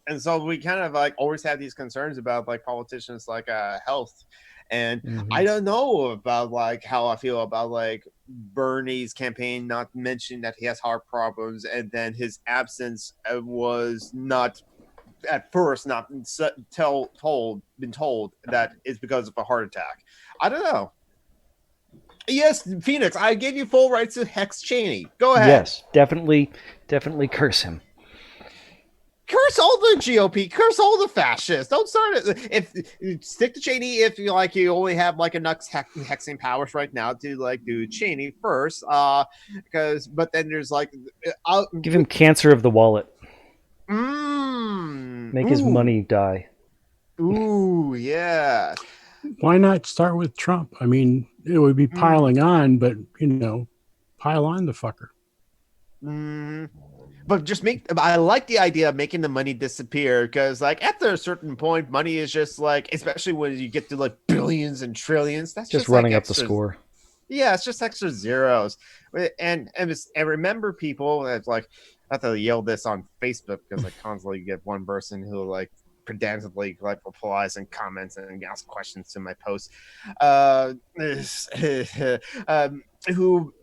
And so we kind of like always have these concerns about like politicians like health. And I don't know about like how I feel about like Bernie's campaign, not mentioning that he has heart problems, and then his absence was not at first not been told that it's because of a heart attack. I don't know. Yes, Phoenix, I gave you full rights to hex Cheney. Go ahead.
Yes, definitely curse him.
Curse all the GOP, curse all the fascists. Don't start it. If stick to Cheney, if you like, you only have like enough hexing powers right now to like do Cheney first. Because but then there's like,
give him cancer of the wallet. Make his
ooh.
money die.
Ooh, yeah.
Why not start with Trump? I mean, it would be piling on, but pile on the fucker.
But just I like the idea of making the money disappear, because like after a certain point, money is just like, especially when you get to like billions and trillions, that's just
running
like
up the score.
Yeah, it's just extra zeros. And remember, people, it's like, I have to yell this on Facebook because I constantly get one person who like pedantically like replies and comments and asks questions to my posts, who,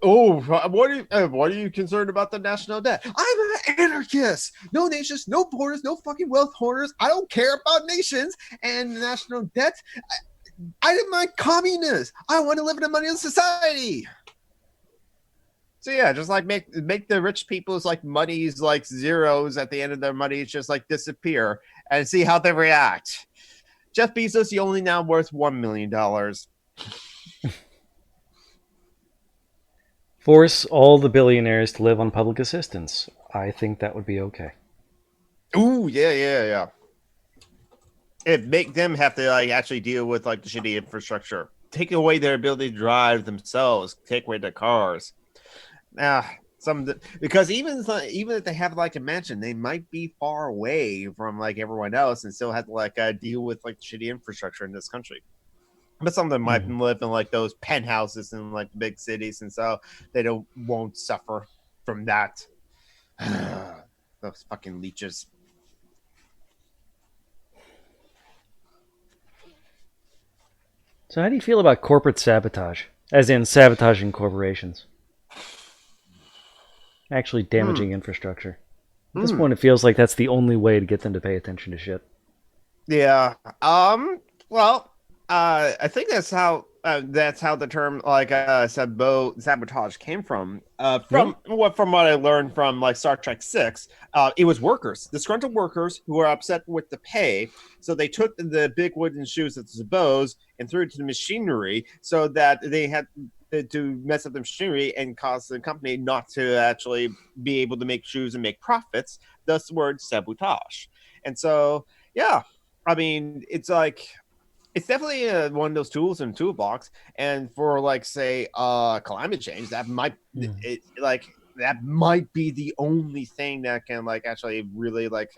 oh, what are you concerned about the national debt? I'm an anarchist. No nations, no borders, no fucking wealth hoarders. I don't care about nations and national debt. I am a communist. I want to live in a money society. So yeah, just like make the rich people's like monies like zeros at the end of their money, just like disappear and see how they react. Jeff Bezos, you only now worth $1 million.
Force all the billionaires to live on public assistance. I think that would be okay.
Ooh, yeah. It make them have to like actually deal with like the shitty infrastructure. Take away their ability to drive themselves. Take away their cars. Because even if they have like a mansion, they might be far away from like everyone else and still have to like deal with like shitty infrastructure in this country. But some of them might live in like those penthouses in like big cities, and so they won't suffer from that. Those fucking leeches.
So how do you feel about corporate sabotage? As in sabotaging corporations? Actually damaging infrastructure. At this point, it feels like that's the only way to get them to pay attention to shit.
Yeah. Well, I think that's how the term like sabotage came from. From what I learned from like Star Trek 6, it was workers, disgruntled workers who were upset with the pay, so they took the big wooden shoes of the Zabos and threw it to the machinery, so that they had to mess up the machinery and cause the company not to actually be able to make shoes and make profits. Thus, the word sabotage. And so, yeah, I mean, it's like, it's definitely one of those tools in toolbox. And for like, say, climate change, that might that might be the only thing that can like actually really like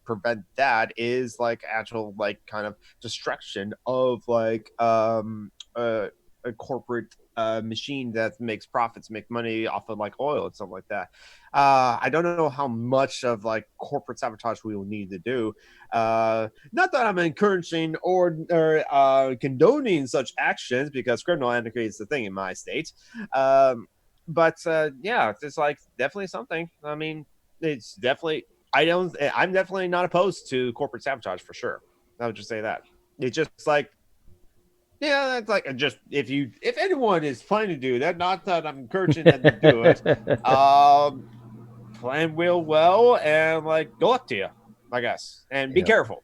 prevent that, is like actual like kind of destruction of like a corporate machine that makes profits, make money off of like oil and stuff like that. I don't know how much of like corporate sabotage we will need to do. Not that I'm encouraging or condoning such actions, because criminal anarchy is the thing in my state. But yeah, it's like definitely something. I mean, it's definitely, I'm definitely not opposed to corporate sabotage for sure. I would just say that. It's just like, yeah, that's like, just if anyone is planning to do that, not that I'm encouraging them to do it, plan well, and like good luck to you, I guess, and be careful.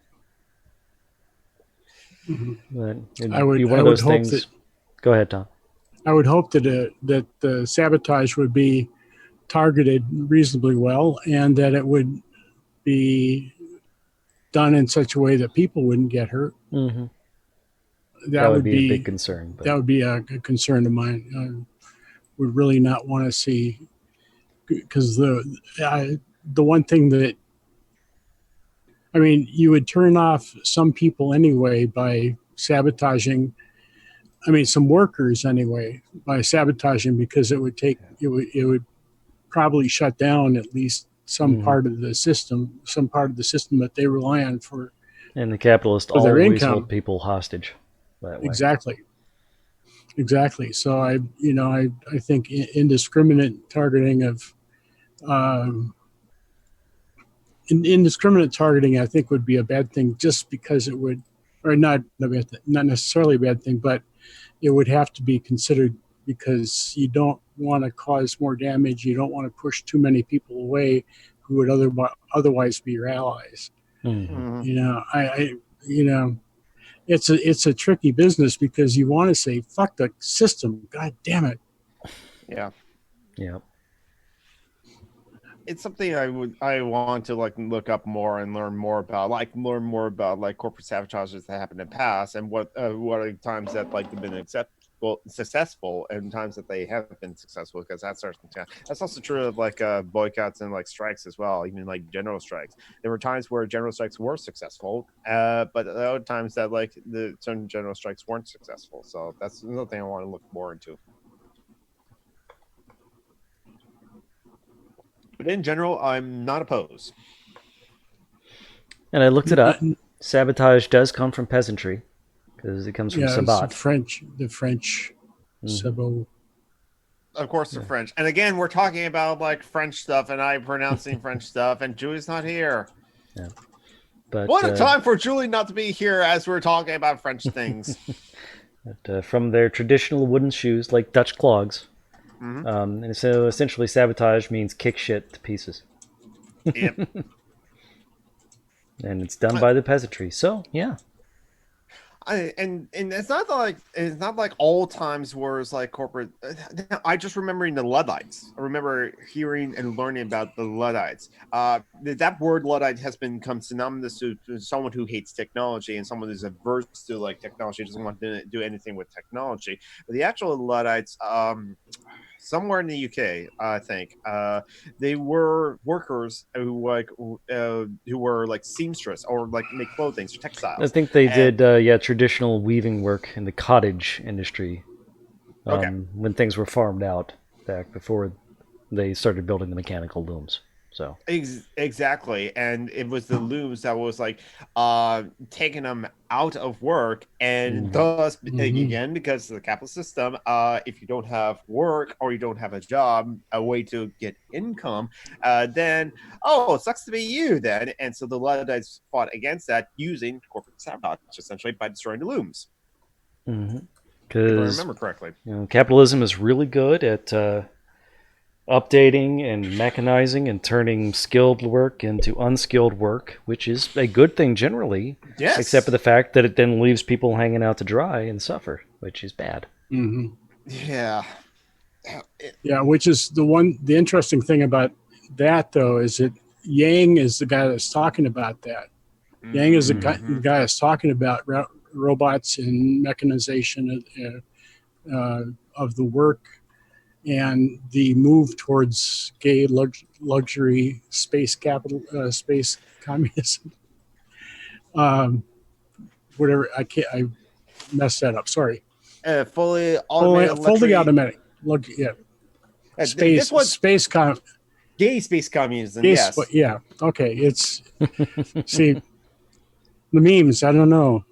But I would hope things. That, go ahead, Tom.
I would hope that the sabotage would be targeted reasonably well, and that it would be done in such a way that people wouldn't get hurt.
Mm-hmm. That would be a big concern.
But that would be a concern of mine. I would really not want to see, because the one thing that I mean, you would turn off some people anyway by sabotaging. I mean, some workers anyway by sabotaging, because it would probably shut down at least some part of the system, that they rely on for.
And the capitalists
for their
always
income.
hold people hostage that way.
Exactly. So I think indiscriminate targeting of indiscriminate targeting, I think, would be a bad thing, just because it would, or not necessarily a bad thing, but it would have to be considered, because you don't want to cause more damage. You don't want to push too many people away who would otherwise be your allies. It's a tricky business, because you want to say, fuck the system, god damn it.
Yeah. It's something I want to look up more and learn more about corporate sabotages that happened in the past, and what are times that they've been successful, and times that they haven't been successful, because that's also true of boycotts and strikes as well, even general strikes. There were times where general strikes were successful, but there were times that the certain general strikes weren't successful. So that's another thing I want to look more into. But in general, I'm not opposed.
And I looked it up. Sabotage does come from peasantry, because it comes from sabbat.
The French sabot.
Of course, the French. And again, we're talking about French stuff, and I'm pronouncing French stuff, and Julie's not here.
Yeah. But
what a time for Julie not to be here as we're talking about French things.
But, from their traditional wooden shoes, like Dutch clogs. And so essentially sabotage means kick shit to pieces.
Yep.
And it's done by the peasantry. So, yeah.
And it's not like all times where it's corporate. I just remembering the Luddites. I remember hearing and learning about the Luddites. That word Luddite has become synonymous to someone who hates technology, and someone who's averse to technology, doesn't want to do anything with technology. But the actual Luddites, somewhere in the UK, I think, they were workers who were seamstress, or make clothing, or textiles.
I think they did traditional weaving work in the cottage industry. When things were farmed out back before they started building the mechanical looms. So
exactly, and it was the looms that was taking them out of work, and thus again, because of the capitalist system, if you don't have work or you don't have a job, a way to get income, then it sucks to be you then. And so the Luddites fought against that using corporate sabotage, essentially by destroying the looms.
Because
if I remember correctly,
capitalism is really good at updating and mechanizing and turning skilled work into unskilled work, which is a good thing generally, except for the fact that it then leaves people hanging out to dry and suffer, which is bad.
Yeah,
which is the interesting thing about that, though, is that Yang is the guy that's talking about that. Yang is the guy that's talking about robots and mechanization of the work, and the move towards gay luxury space communism. Whatever, I messed that up. Sorry.
Fully automatic.
Space
gay space communism.
Yes. Yeah. Okay. It's see the memes. I don't know.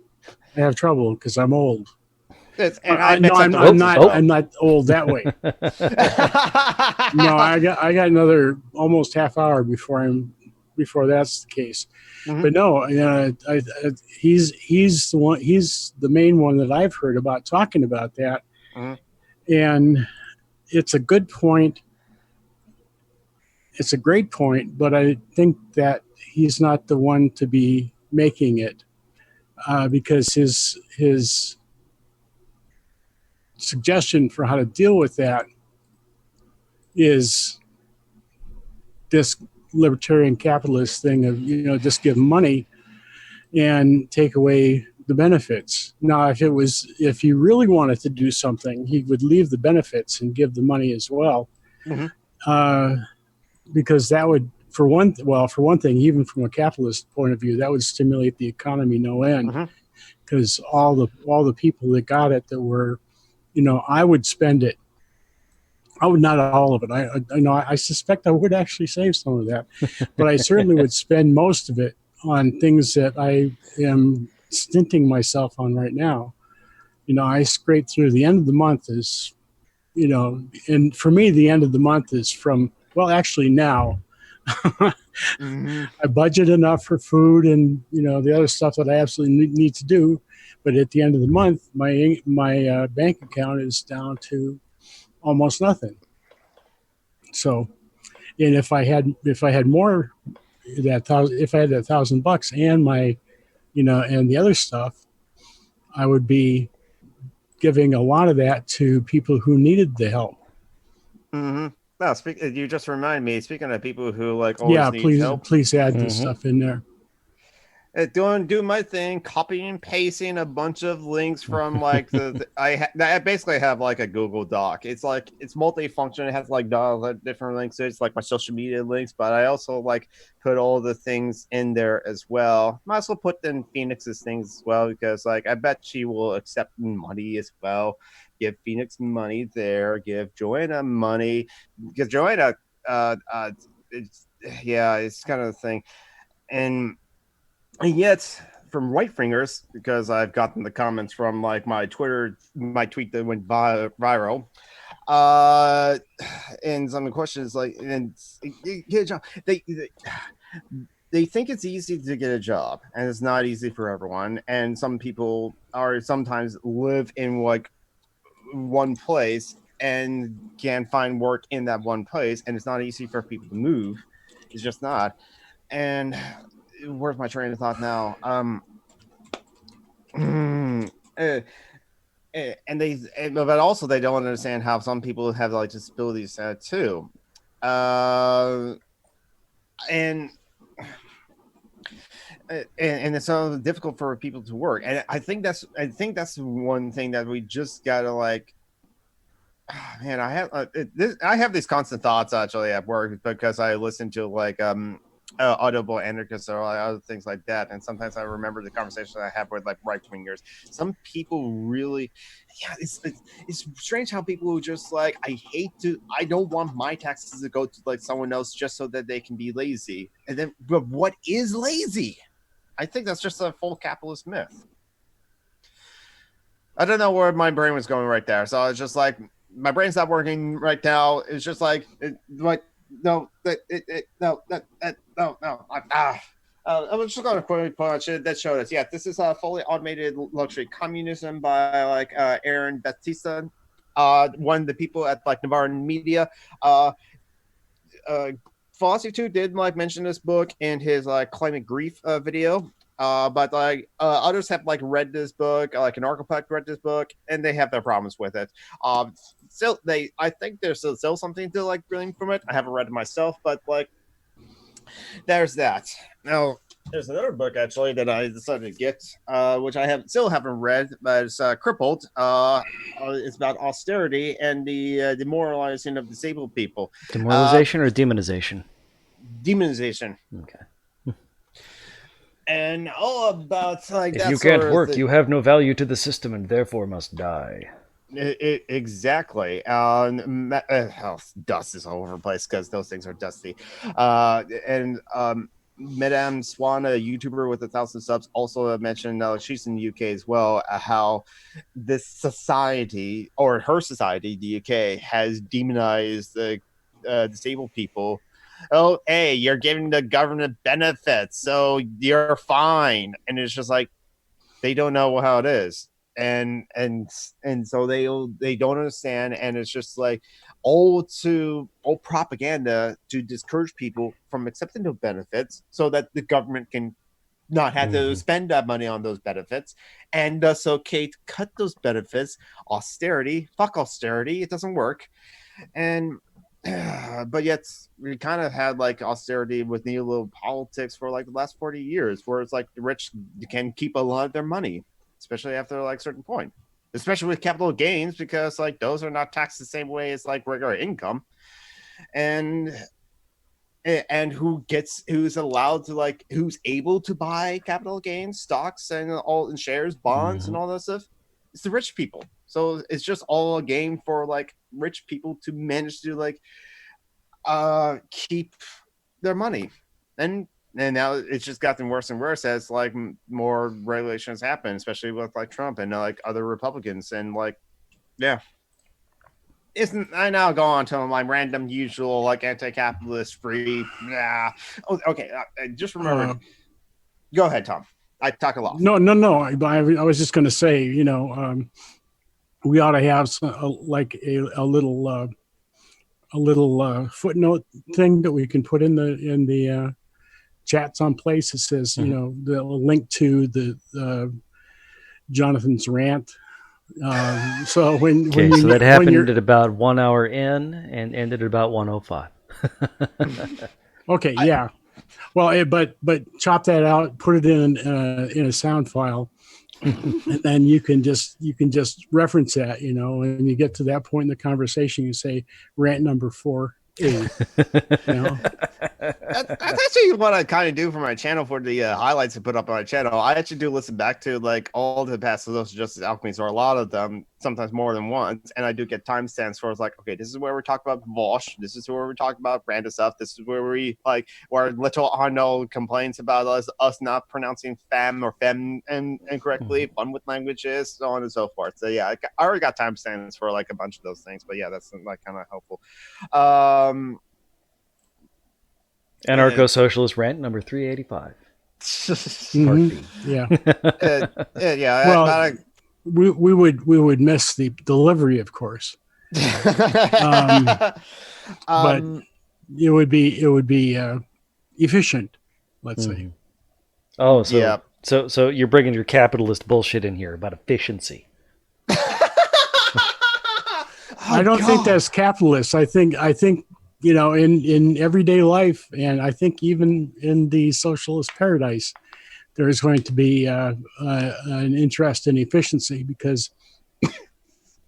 I have trouble because I'm old. I'm not old that way. No, I got another almost half hour before that's the case. But no, he's the one. He's the main one that I've heard about talking about that, and it's a good point. It's a great point, but I think that he's not the one to be making it, because his suggestion for how to deal with that is this libertarian capitalist thing of just give money and take away the benefits. Now, if he really wanted to do something, he would leave the benefits and give the money as well, because that would for one thing, even from a capitalist point of view, that would stimulate the economy no end, because all the people that got it that were, I would spend it. I would not all of it. I suspect I would actually save some of that, but I certainly would spend most of it on things that I am stinting myself on right now. I scrape through. The end of the month is, and for me, the end of the month is from, well, actually now, I budget enough for food and, the other stuff that I absolutely need to do. But at the end of the month, my bank account is down to almost nothing. So, and if I had more if I had $1,000 and my, and the other stuff, I would be giving a lot of that to people who needed the help.
No, you just remind me. Speaking of people who always need help,
please add this stuff in there.
Do my thing, copying and pasting a bunch of links from I basically have a Google Doc. It's multifunction. It has different links. It's my social media links, but I also put all the things in there as well. I also put in Phoenix's things as well, because I bet she will accept money as well. Give Phoenix money there. Give Joanna money, because Joanna, it's kind of the thing, and yet from right fingers, because I've gotten the comments from my tweet that went viral, and some of the questions get a job. They think it's easy to get a job, and it's not easy for everyone. And some people sometimes live in one place and can't find work in that one place, and it's not easy for people to move. It's just not. And where's my train of thought now? But also they don't understand how some people have disabilities too, and it's so difficult for people to work. And I think that's one thing that we just gotta man, I have these constant thoughts actually at work, because I listen to Audible Anarchists or other things like that, and sometimes I remember the conversation I have with right wingers. Some people really, it's strange how people who just I don't want my taxes to go to someone else just so that they can be lazy. And then, but what is lazy? I think that's just a full capitalist myth. I don't know where my brain was going right there, so I was just my brain's not working right now. It's just no. I was just going to quickly punch it that showed us. Yeah, this is Fully Automated Luxury Communism by Aaron Batista, one of the people at Navarre Media. Fossey too did mention this book in his climate grief video. But others have read this book, Anarcho-Tomunists read this book, and they have their problems with it. Still, I think there's still something to glean from it. I haven't read it myself, but there's that. Now, there's another book actually that I decided to get, which I still haven't read, but it's Crippled. It's about austerity and the demoralizing of disabled people.
Demoralization or demonization?
Demonization.
Okay.
And all about
if you can't work, you have no value to the system and therefore must die.
Exactly. Dust is all over the place because those things are dusty. And Madame Swan, a YouTuber with 1,000 subs, also mentioned she's in the UK as well. How this society, or her society, the UK, has demonized the disabled people. Oh, hey, you're giving the government benefits, so you're fine. And it's just they don't know how it is. And so they don't understand, and it's just all propaganda to discourage people from accepting those benefits so that the government can not have to spend that money on those benefits, and thus okay to cut those benefits. Fuck austerity, it doesn't work. And but yet we kind of had austerity with neoliberal politics for the last 40 years, where it's the rich can keep a lot of their money, especially after a certain point, especially with capital gains, because those are not taxed the same way as regular income. And and who's allowed to like who's able to buy capital gains stocks and shares, bonds, and all that stuff. It's the rich people. So it's just all a game for like rich people to manage to like keep their money. And now it's just gotten worse and worse as like more regulations happen, especially with like Trump and like other Republicans. And like, yeah, isn't I now go on to my random usual like anti-capitalist free? Yeah. Oh, okay. Just remember. Go ahead, Tom. I talk a lot.
No. I was just going to say, we ought to have like a little footnote thing that we can put in the chat someplace. It says, the link to the Jonathan's rant. So when
so that happened at about 1 hour in and ended at about 1:05.
Okay, yeah. Well, but chop that out, put it in a sound file, and then you can just reference that, and you get to that point in the conversation, you say rant number 4.
That's actually what I kind of do for my channel for the highlights I put up on my channel. I actually do listen back to like all the past social justice alchemies, or a lot of them, sometimes more than once, and I do get timestamps for it's like, okay, this is where we're talking about Vosh, this is where we're talking about random stuff, this is where we like where little Arnold complains about us not pronouncing fem or fem incorrectly, fun with languages, so on and so forth. So yeah, I already got timestamps for like a bunch of those things, but yeah, that's like kind of helpful.
Anarcho-Socialist rant number 385.
Yeah.
Yeah.
Well, we would miss the delivery, of course. But it would be efficient, let's say.
Oh, so yeah. So you're bringing your capitalist bullshit in here about efficiency.
I don't think that's capitalist. I think in everyday life, and I think even in the socialist paradise, there's going to be an interest in efficiency, because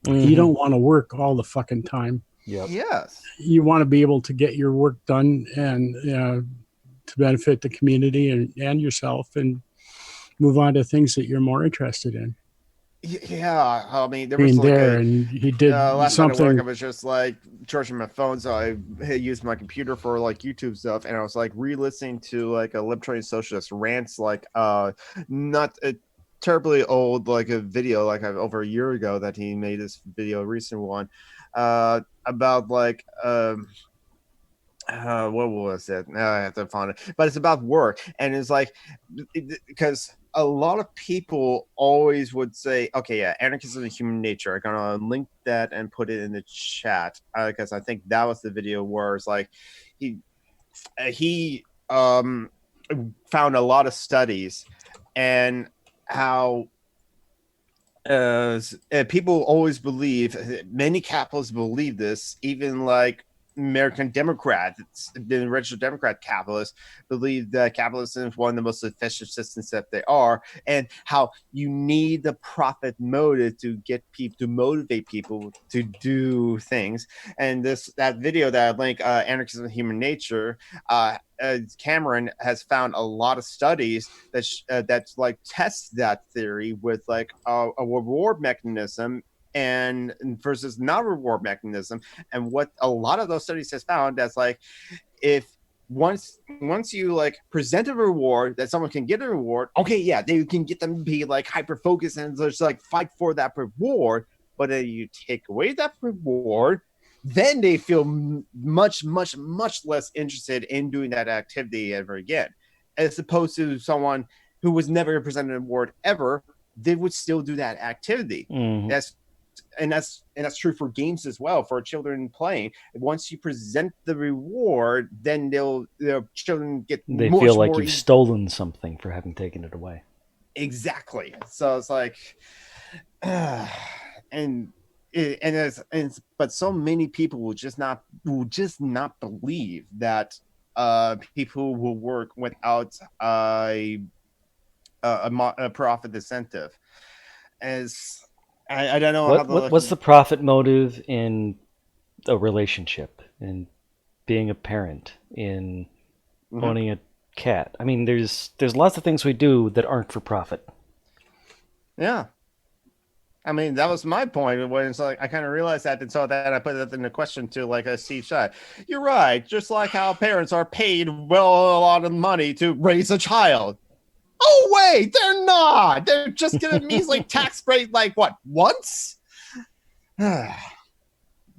you don't want to work all the fucking time.
Yep.
Yes.
You want to be able to get your work done and to benefit the community and yourself, and move on to things that you're more interested in.
Yeah, I mean, there was like
and he did
last
something.
night at work, I was just like charging my phone, so I used my computer for like YouTube stuff, and I was like re-listening to like a libertarian socialist rants, like not a terribly old like a video like over a year ago that he made this video, recent one, about like what was it? I have to find it, but it's about work, and it's like because a lot of people always would say, okay, yeah, anarchism and human nature. I'm gonna link that and put it in the chat, because I think that was the video where it's like he found a lot of studies and how people always believe, many capitalists believe this, even like American Democrats, the original Democrat capitalists, believe that capitalism is one of the most efficient systems that they are, and how you need the profit motive to get people, to motivate people to do things. And that video that I link, Anarchism and Human Nature, Cameron has found a lot of studies that like test that theory with like a reward mechanism and versus non-reward mechanism. And what a lot of those studies has found, that's like, if once you like present a reward that someone can get a reward, okay, yeah, they can get them to be like hyper focused and just like fight for that reward. But then you take away that reward, then they feel much less interested in doing that activity ever again, as opposed to someone who was never presented an award ever. They would still do that activity. That's true for games as well, for children playing. Once you present the reward, then their children get
they feel like you've stolen something for having taken it away.
Exactly. So it's like but so many people will just not believe that people will work without a profit incentive. As I don't know
what's the profit motive in a relationship, and being a parent, in owning a cat. I mean, there's lots of things we do that aren't for profit.
Yeah. I mean, that was my point when it's like I kind of realized that, and so that I put it in the question to like a Steve Shot. You're right, just like how parents are paid a lot of money to raise a child. Oh wait, they're not. They're just gonna measly tax break like what, once? But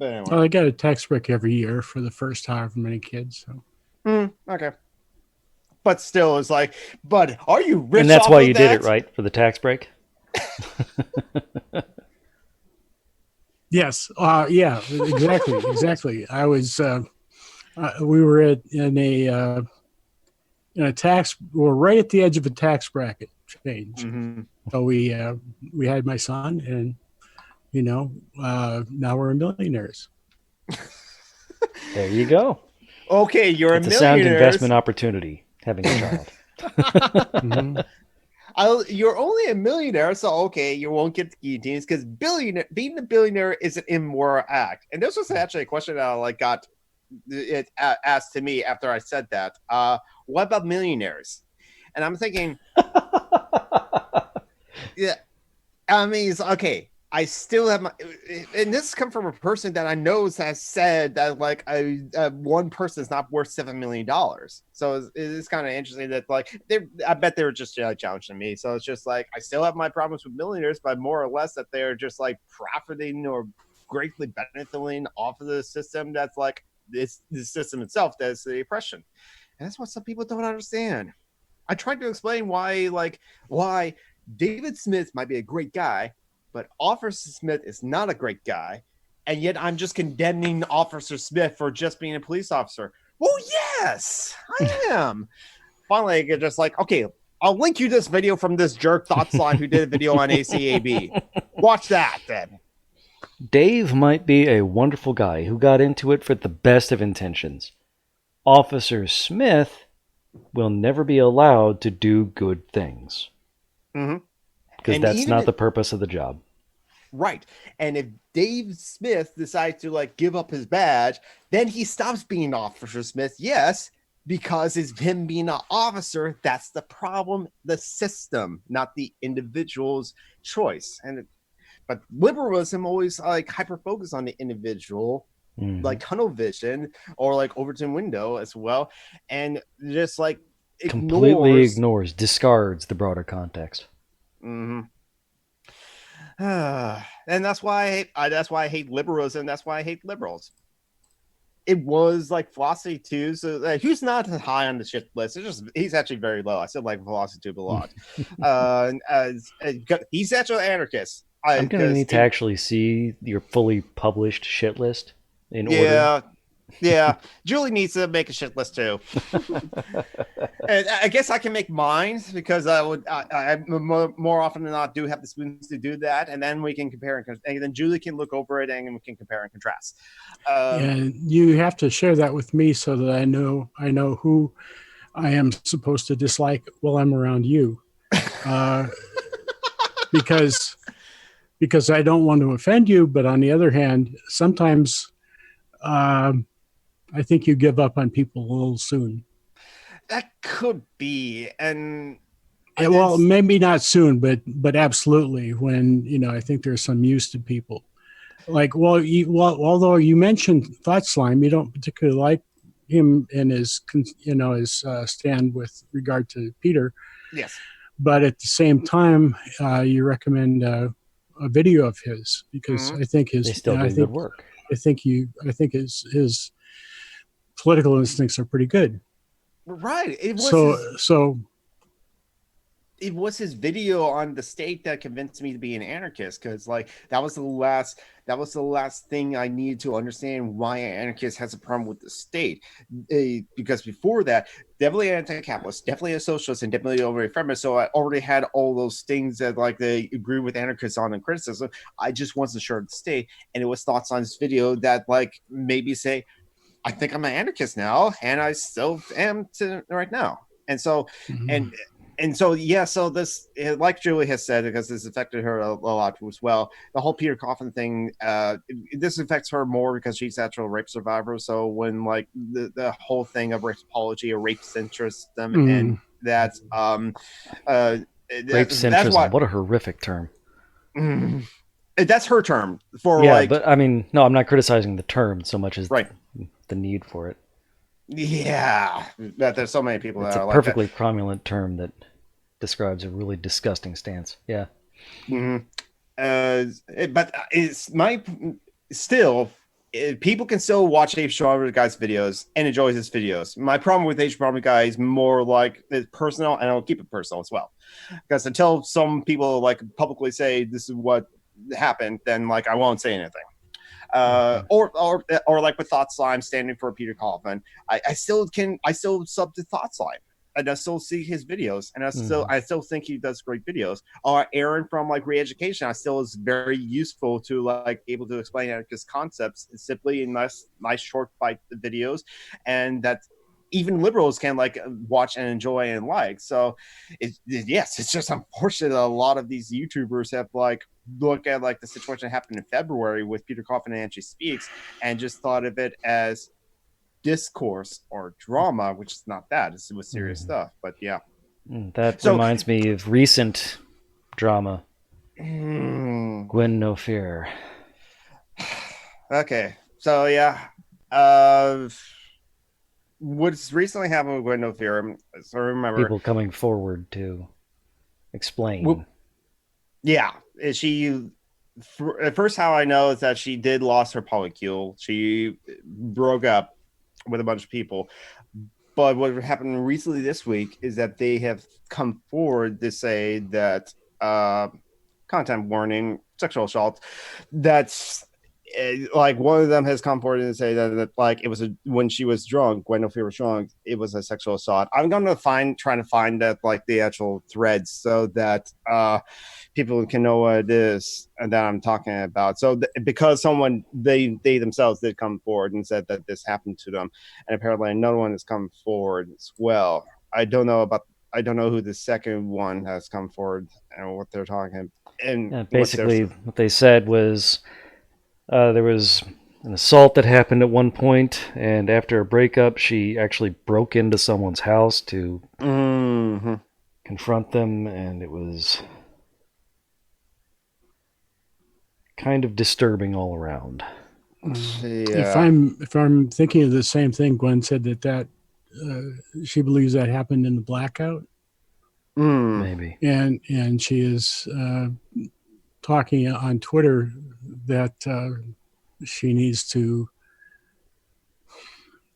anyway.
Well, I got a tax break every year for the first however many kids. So.
Okay. But still, it's like, but are you rich?
And that's why you did it, right? For the tax break?
Yes. Yeah, exactly. I was, we were in a tax, we're right at the edge of a tax bracket change. So we had my son, and, now we're millionaires.
There you go.
Okay, you're
it's
a
sound investment opportunity, having a child.
You're only a millionaire, so okay, you won't get the guillotines because being a billionaire is an immoral act. And this was actually a question that I got it asked to me after I said that. What about millionaires? And I'm thinking, yeah, I mean, it's okay. I still have and this comes from a person that I know has said that one person is not worth $7 million. So it's kind of interesting that I bet they were just challenging me. So it's just like, I still have my problems with millionaires, but more or less that they're just profiting or greatly benefiting off of the system. That's it's the system itself. That's the oppression. And that's what some people don't understand. I tried to explain why David Smith might be a great guy, but Officer Smith is not a great guy, and yet I'm just condemning Officer Smith for just being a police officer. Well, yes, I am. Finally, I get just okay, I'll link you this video from this jerk Thoughtsline who did a video on ACAB. Watch that, then.
Dave might be a wonderful guy who got into it for the best of intentions. Officer Smith will never be allowed to do good things. Because that's not the purpose of the job.
Right. And if Dave Smith decides to give up his badge, then he stops being Officer Smith. Yes, because it's him being an officer. That's the problem. The system, not the individual's choice. But liberalism always hyper focus on the individual, like tunnel vision or Overton window as well. And just
completely ignores, discards the broader context.
And that's why I hate liberalism. That's why I hate liberals. It was philosophy too. So who's not high on the shit list? He's actually very low. I still like philosophy too a lot. He's actually an anarchist.
I'm gonna need to actually see your fully published shit list in order.
Yeah, Julie needs to make a shit list too. And I guess I can make mine because I more often than not do have the spoons to do that, and then we can compare and then Julie can look over it and we can compare and contrast.
And you have to share that with me so that I know who I am supposed to dislike while I'm around you, because I don't want to offend you, but on the other hand, sometimes. I think you give up on people a little soon.
That could be, and
well, maybe not soon, but absolutely. When I think there's some use to people. Although you mentioned Thought Slime, you don't particularly like him and his stand with regard to Peter.
Yes,
but at the same time, you recommend a video of his because I think
they still do good work.
I think his political instincts are pretty good.
Right. It was his video on the state that convinced me to be an anarchist, because that was the last thing I needed to understand why an anarchist has a problem with the state. Because before that, definitely an anti-capitalist, definitely a socialist, and definitely already feminist. So I already had all those things that they agree with anarchists on and criticism. I just wasn't sure of the state, and it was thoughts on this video that made me say, I think I'm an anarchist now, and I still am right now. And so, and so yeah, so this, like Julie has said, because this affected her a lot as well. The whole Peter Coffin thing, this affects her more because she's actually a rape survivor. So when like the whole thing of rape apology or rape centrism, and that's
rape
that's
centrism. What a horrific term.
That's her term for
but I mean, no, I'm not criticizing the term so much as the need for it.
Yeah, that there's so many people
that
are
like
that.
It's a perfectly cromulent term that describes a really disgusting stance. Yeah.
But it's still, people can still watch H. Bromley Guy's videos and enjoy his videos. My problem with H. Bromley Guy is more like it's personal, and I'll keep it personal as well. Because until some people like publicly say this is what happened, then like I won't say anything. Or like with Thought Slime standing for Peter Coffin, I still sub to Thought Slime, and I still see his videos, and I still think he does great videos. Aaron from like Re-Education, I still is very useful to like able to explain his concepts simply in nice short bite videos, and that even liberals can like watch and enjoy and like. So it's just unfortunate that a lot of these YouTubers have like look at like the situation that happened in February with Peter Coffin and Angie Speaks and just thought of it as discourse or drama, which is not that. It was serious stuff. But yeah.
That reminds me of recent drama. Gwen No Fear.
Okay. So yeah. What's recently happened with Gwen No Fear, so remember
people coming forward to explain.
Yeah, she at first, how I know is that she did lost her polycule. She broke up with a bunch of people. But what happened recently this week is that they have come forward to say that content warning, sexual assault, that's like one of them has come forward and say that like it was when she was drunk, Gwen No Fear was drunk, it was a sexual assault. I'm going to trying to find that like the actual threads so that people can know what it is and that I'm talking about. So because someone they themselves did come forward and said that this happened to them, and apparently no one has come forward as well. I don't know who the second one has come forward and what they're talking. And
basically what they said was there was an assault that happened at one point, and after a breakup, she actually broke into someone's house to confront them, and it was kind of disturbing all around.
If I'm thinking of the same thing, Gwen said that she believes that happened in the blackout.
Maybe.
And she is talking on Twitter that she needs to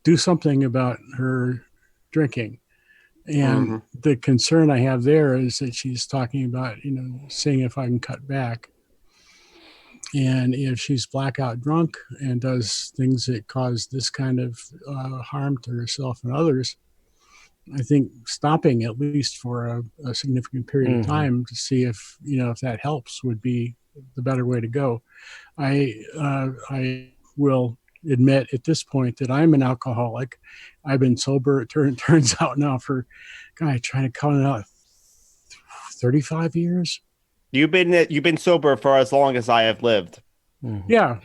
do something about her drinking. And the concern I have there is that she's talking about, seeing if I can cut back. And if she's blackout drunk and does things that cause this kind of harm to herself and others, I think stopping at least for a significant period of time to see if that helps would be the better way to go. I will admit at this point that I'm an alcoholic. I've been sober. It turns out now for, trying to count it out, 35 years.
You've been sober for as long as I have lived.
Yeah.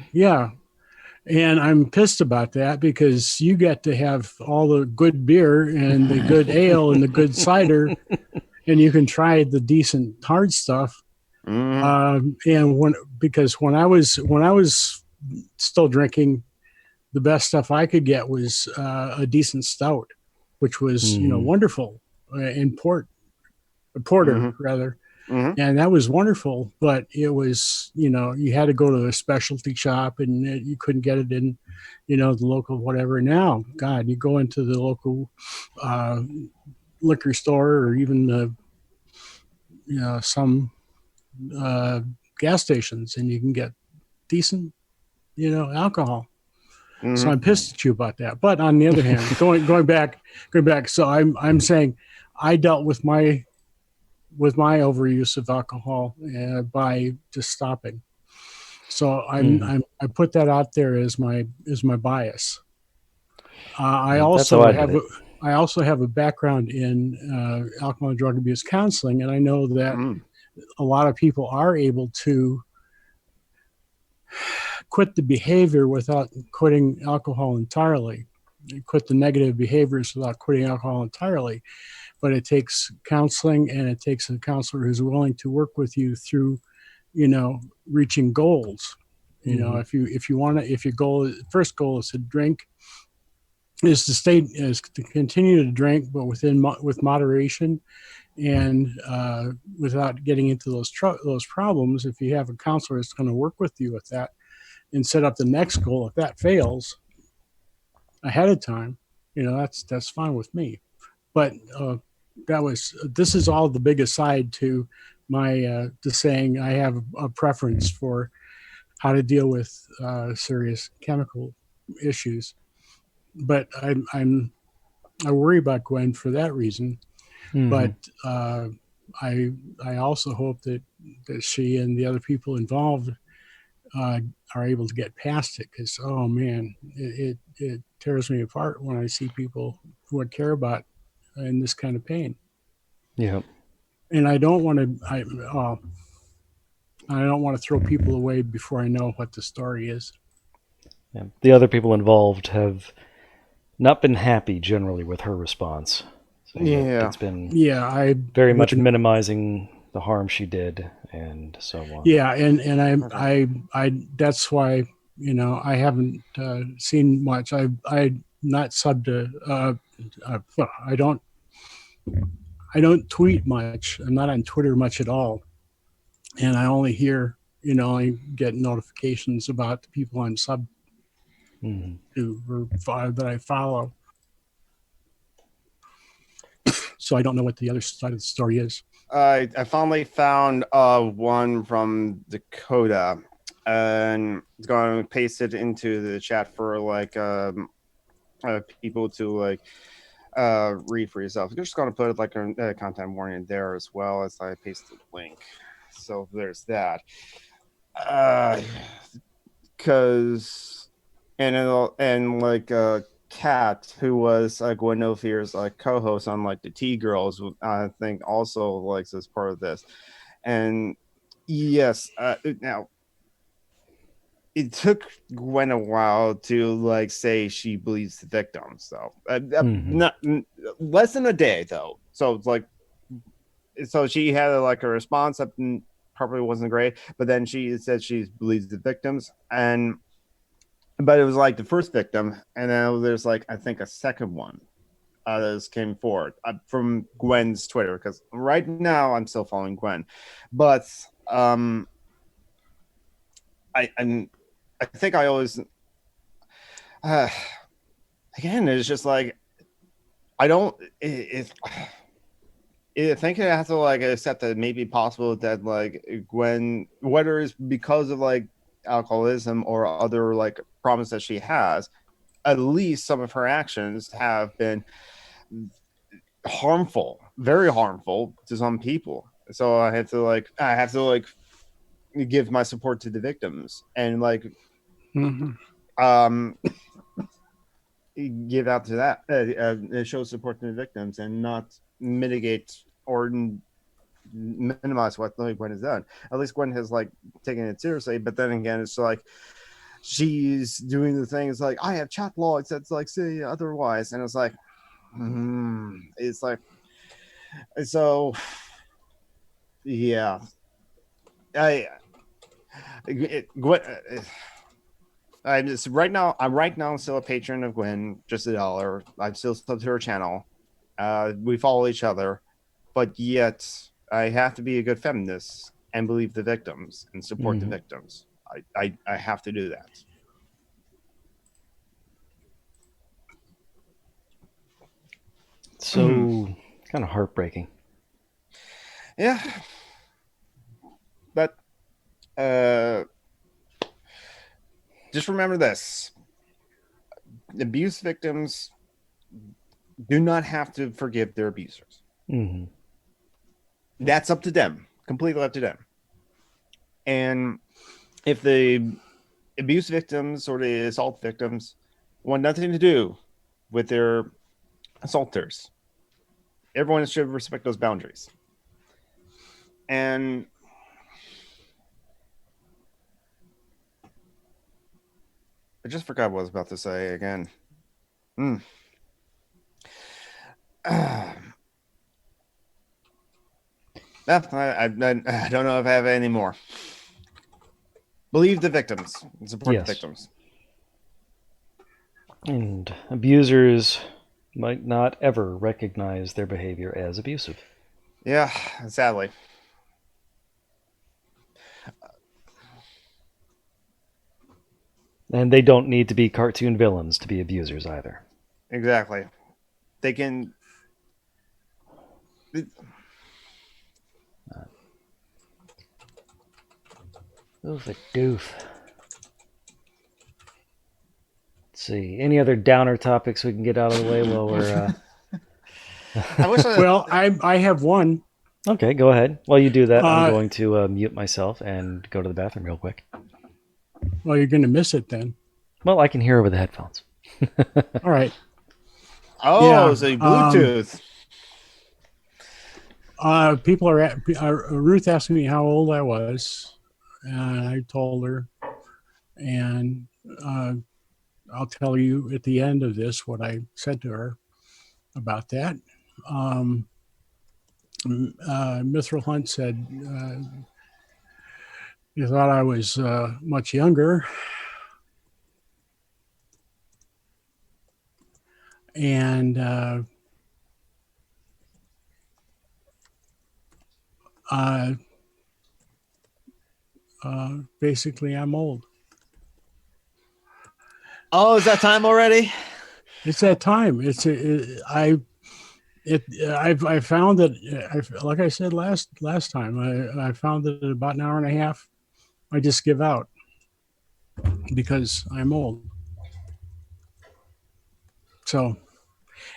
And I'm pissed about that because you get to have all the good beer and the good ale and the good cider, and you can try the decent hard stuff. And because when I was still drinking, the best stuff I could get was a decent stout, which was wonderful, in porter rather. And that was wonderful, but it was, you had to go to a specialty shop and you couldn't get it in, the local whatever. Now, God, you go into the local liquor store or even, some gas stations, and you can get decent, alcohol. So I'm pissed at you about that. But on the other hand, going back. So I'm saying I dealt with my overuse of alcohol by just stopping. So I put that out there as my bias. I also have I also have a background in alcohol and drug abuse counseling, and I know that a lot of people are able to quit the behavior without quitting alcohol entirely, quit the negative behaviors without quitting alcohol entirely. But it takes counseling, and it takes a counselor who's willing to work with you through, reaching goals. If you want to, if your first goal is to drink, is to continue to drink, but with moderation, and without getting into those problems. If you have a counselor that's going to work with you with that and set up the next goal, if that fails ahead of time, that's fine with me. But this is all the big aside to my to saying I have a preference for how to deal with serious chemical issues. But I worry about Gwen for that reason. But I also hope that she and the other people involved are able to get past it, because oh man, it tears me apart when I see people who I care about in this kind of pain.
Yeah.
And I don't want to I don't want to throw people away before I know what the story is.
Yeah. The other people involved have not been happy generally with her response. So it's been very much minimizing the harm she did and so on.
Yeah, and I that's why I haven't seen much. I not subbed to I don't tweet much. I'm not on Twitter much at all, and I only hear I get notifications about the people I'm sub to or that I follow. So I don't know what the other side of the story is.
I finally found one from Dakota, and it's going to paste it into the chat for people to read for yourself. I'm just going to put a content warning there as well as I paste the link. So there's that. Because Kat, who was Gwen Ophir's co-host on the Tea Girls, I think also likes as part of this. And yes, now it took Gwen a while to say she believes the victims, though. Not less than a day though. So it's so she had a response that probably wasn't great, but then she said she believes the victims, but it was the first victim, and then there's I think a second one that came forward from Gwen's Twitter, because right now I'm still following Gwen, but I think I always again, it's just I don't I think I have to accept that it may be possible that Gwen, whether it's because of alcoholism or other problems that she has, at least some of her actions have been harmful, very harmful to some people. So I have to give my support to the victims and give out to that, show support to the victims and not mitigate or minimize what Gwen has done. At least Gwen has taken it seriously, but then again, it's she's doing the things I have chat logs that's say otherwise, and it's it's so yeah. I'm just right now. I'm still a patron of Gwen, just $1. I'm still sub to her channel. We follow each other, but yet I have to be a good feminist and believe the victims and support the victims. I have to do that.
So kind of heartbreaking.
Yeah, but just remember this: abuse victims do not have to forgive their abusers. That's up to them, completely up to them. And if the abuse victims or the assault victims want nothing to do with their assaulters. Everyone should respect those boundaries. And I just forgot what I was about to say again. I don't know if I have any more. Believe the victims and support the victims.
And abusers might not ever recognize their behavior as abusive.
Yeah, sadly.
And they don't need to be cartoon villains to be abusers either.
Exactly. They can...
Oof a doof. Let's see. Any other downer topics we can get out of the way while we're...
Well, I have one.
Okay, go ahead. While you do that, I'm going to mute myself and go to the bathroom real quick.
Well, you're going to miss it then.
Well, I can hear over the headphones.
All right.
Oh, yeah, so Bluetooth.
People are Ruth asked me how old I was, and I told her, and I'll tell you at the end of this what I said to her about that. Mithril Hunt said he thought I was much younger, and basically I'm old.
Oh, is that time already?
It's that time. I found that, like I said last time, I found that at about an hour and a half, I just give out because I'm old. So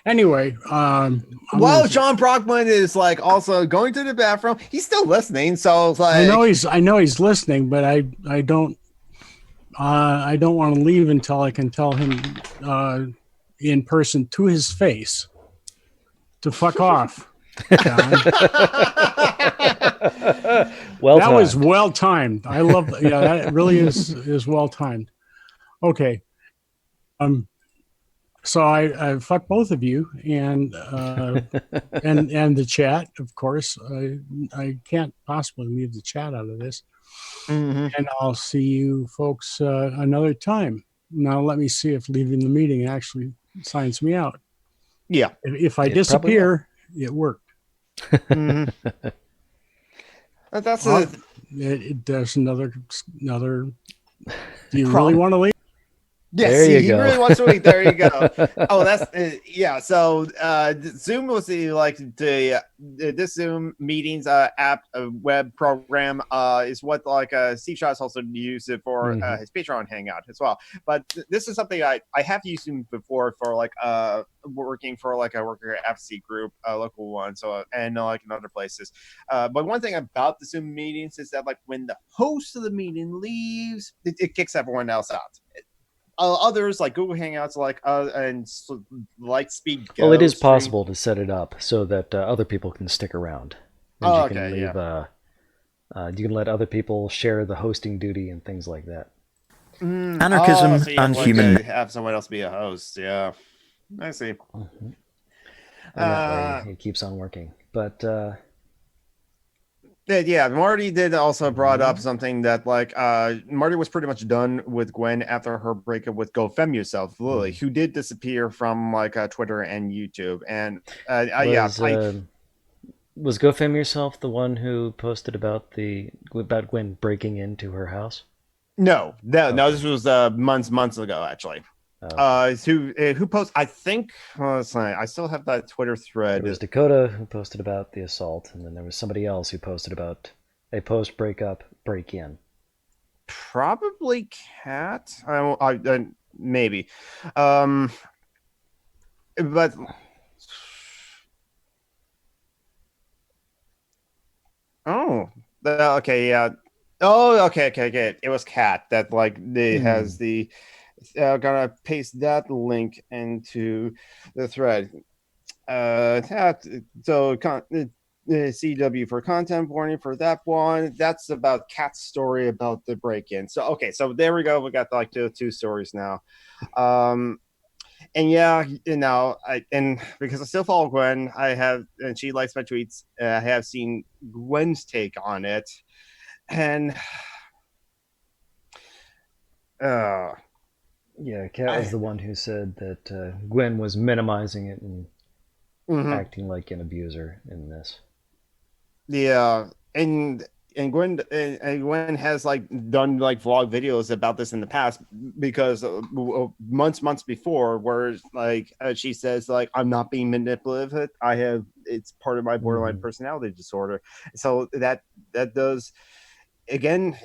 anyway,
John Brockman is like also going to the bathroom. He's still listening, so it's like
I know he's listening, but I don't want to leave until I can tell him in person to his face to fuck off. John. That was well timed. I love that really is well timed. Okay. So I fuck both of you and the chat, of course. I can't possibly leave the chat out of this.
Mm-hmm.
And I'll see you folks another time. Now let me see if leaving the meeting actually signs me out.
Yeah.
If I disappear, it worked.
Mm-hmm. That's
there's another. Do you really want to leave?
Yes, he really wants to wait. There you go. Oh, that's yeah. So Zoom was this Zoom meetings app web program is what Steve Shaw's also used it for his Patreon hangout as well. But this is something I have used Zoom before for working for a worker advocacy group, a local one. So and in other places. But one thing about the Zoom meetings is that when the host of the meeting leaves, it kicks everyone else out. Others like Google Hangouts, and Lightspeed Go.
Well, it is possible to set it up so that other people can stick around. And you can leave. You can let other people share the hosting duty and things like that.
Anarchism and human.
Have someone else be a host. Yeah, I see.
Mm-hmm. And that way it keeps on working, but.
Yeah, Marty did also brought up something that Marty was pretty much done with Gwen after her breakup with Go Fem Yourself, Lily, who did disappear from Twitter and YouTube. And
was Go Fem Yourself the one who posted about Gwen breaking into her house?
No, this was months ago actually. Who posted? I think I still have that Twitter thread.
It was Dakota who posted about the assault, and then there was somebody else who posted about a post breakup break in.
Probably Cat. I maybe, but okay, yeah. Oh, okay. It was Cat that has the. Gonna paste that link into the thread. CW for content warning for that one. That's about Kat's story about the break-in. So okay, so there we go. We got like two stories now. And yeah, and because I still follow Gwen, and she likes my tweets. I have seen Gwen's take on it, and
yeah, Kat was the one who said that Gwen was minimizing it and acting like an abuser in this.
Yeah, and Gwen has like done like vlog videos about this in the past because months before, where like she says like I'm not being manipulative. It's part of my borderline personality disorder. So that does again.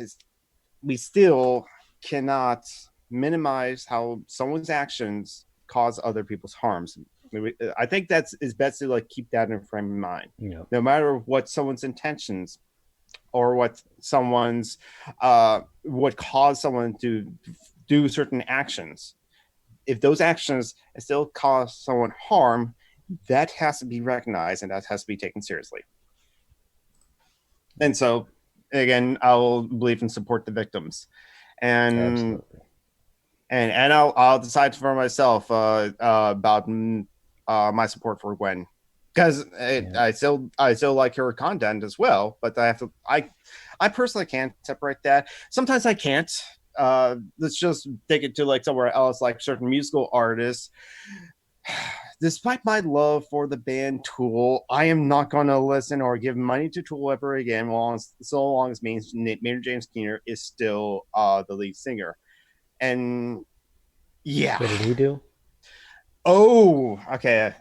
We still cannot minimize how someone's actions cause other people's harms. I think is best to like keep that in frame of mind. No matter what someone's intentions or what someone's what caused someone to do certain actions, if those actions still cause someone harm, that has to be recognized and that has to be taken seriously. And so, again, I'll believe and support the victims, and
absolutely.
And I'll decide for myself about my support for Gwen, because I still like her content as well, but I personally can't separate that. Sometimes I can't. Let's just take it to like somewhere else, like certain musical artists. Despite my love for the band Tool, I am not going to listen or give money to Tool ever again, so long as Maynard James Keener is still the lead singer. And yeah.
What did he do?
Oh, okay.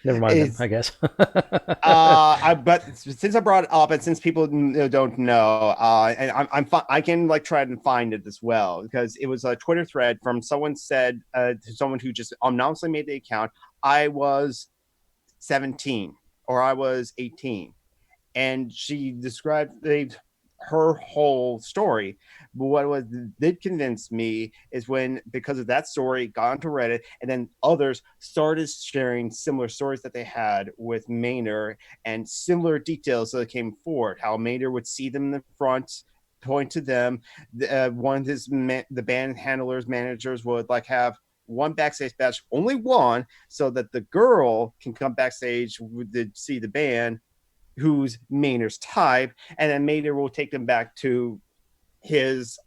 Never mind then, I guess.
But since I brought it up, and since people don't know, and I can like try and find it as well, because it was a Twitter thread from someone said to someone who just anonymously made the account, I was 17 or I was 18, and she described her whole story. But what did convince me is when, because of that story, got onto Reddit, and then others started sharing similar stories that they had with Maynard and similar details that came forward. How Maynard would see them in the front, point to them. One of the band handlers, managers would like have one backstage badge, only one, so that the girl can come backstage to see the band who's Maynard's type, and then Maynard will take them back to his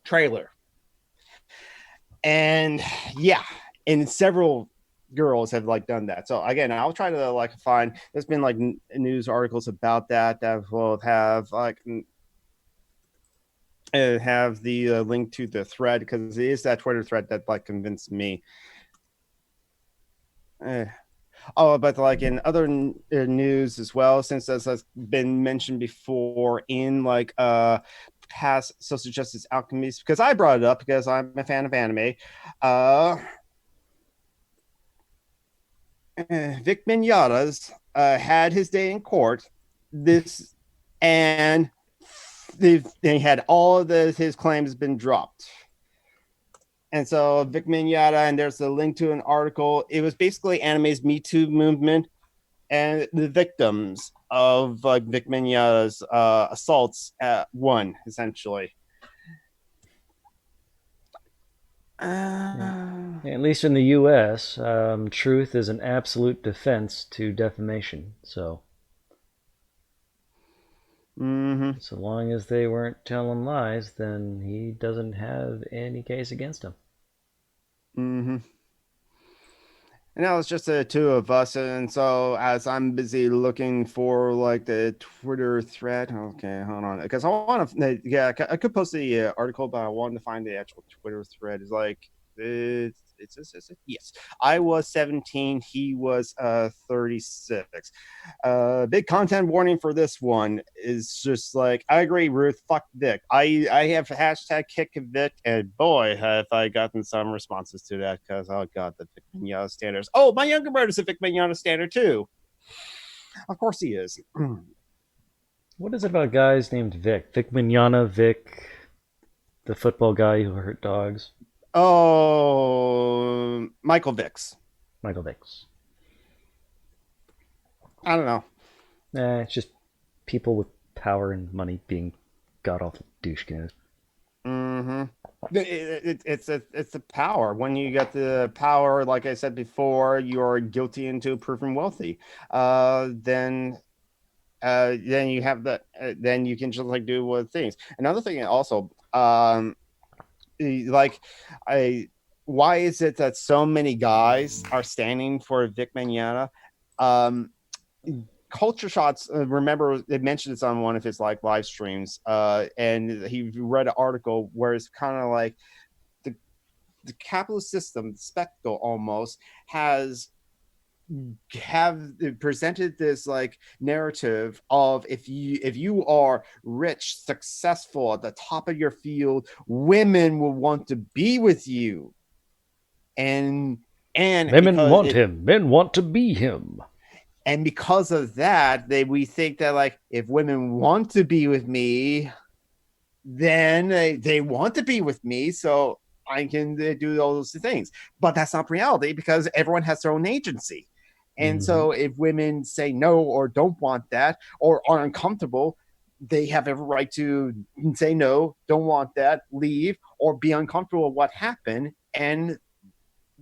trailer. And yeah, and several girls have like done that. So again, I'll try to like find, there's been like news articles about that will have like have the link to the thread, because it is that Twitter thread that like convinced me. But like in other news as well, since this has been mentioned before in like past social justice alchemies, because I brought it up because I'm a fan of anime. Vic Mignogna's had his day in court. And they had all of his claims been dropped. And so Vic Mignogna, and there's a link to an article. It was basically anime's Me Too movement and the victims of like Vic Mignogna's assaults won, essentially.
At least in the U.S., truth is an absolute defense to defamation. So, so long as they weren't telling lies, then he doesn't have any case against him.
And now it's just the two of us, and so as I'm busy looking for like the Twitter thread, okay, hold on, because I want to, yeah, I could post the article, but I wanted to find the actual Twitter thread. It's like yes, I was 17, he was 36. Big content warning for this one is just like, I agree, Ruth, fuck Vic. I have hashtag kick Vic, and boy, have I gotten some responses to that, because oh god, the Vic Mignogna standards. Oh, my younger brother's a Vic Mignogna standard too. Of course he is.
What is it about guys named Vic? Vic Mignogna, Vic, the football guy who hurt dogs.
Oh, Michael Vicks.
Michael Dix.
I don't know.
It's just people with power and money being god-awful douchebags.
Mm-hmm. It's a power. When you get the power, like I said before, you're guilty until proven wealthy. Then you have the then you can just like do what things. Another thing also, like why is it that so many guys are standing for Vic Mignogna? Culture Shots, remember they mentioned this on one of his like live streams, and he read an article where it's kind of like the capitalist system, the spectacle almost has have presented this like narrative of if you are rich, successful, at the top of your field, women will want to be with you, and
women want him, men want to be him.
And because of that, we think that like if women want to be with me, then they want to be with me, so I can do all those things. But that's not reality because everyone has their own agency. And so if women say no or don't want that or are uncomfortable, they have every right to say no, don't want that, leave, or be uncomfortable with what happened. And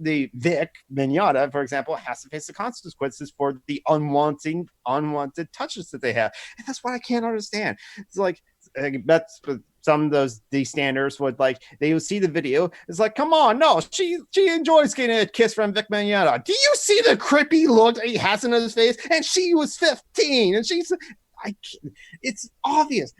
the Vic Mignogna, for example, has to face the consequences for the unwanted touches that they have. And that's what I can't understand. It's like that's some of these standards would like they would see the video. It's like, come on, no, she enjoys getting a kiss from Vic Mignogna. Do you see the creepy look that he has in his face? And she was 15, and it's obvious.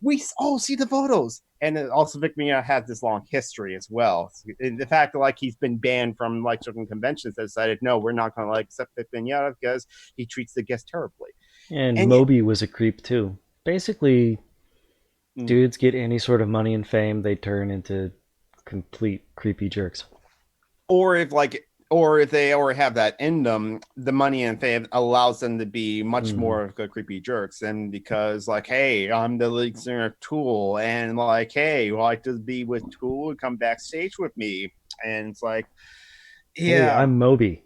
We all see the photos. And also Vic Mignogna has this long history as well. And the fact that like he's been banned from like certain conventions that decided, no, we're not going to like accept Vic Mignogna because he treats the guests terribly.
And Moby was a creep too. Basically, dudes get any sort of money and fame, they turn into complete creepy jerks.
Or if they already have that in them, the money and fame allows them to be much more of a creepy jerks. And because like, hey, I'm the lead singer of Tool, and like, hey, you like to be with Tool and come backstage with me. And it's like, yeah,
hey, I'm Moby.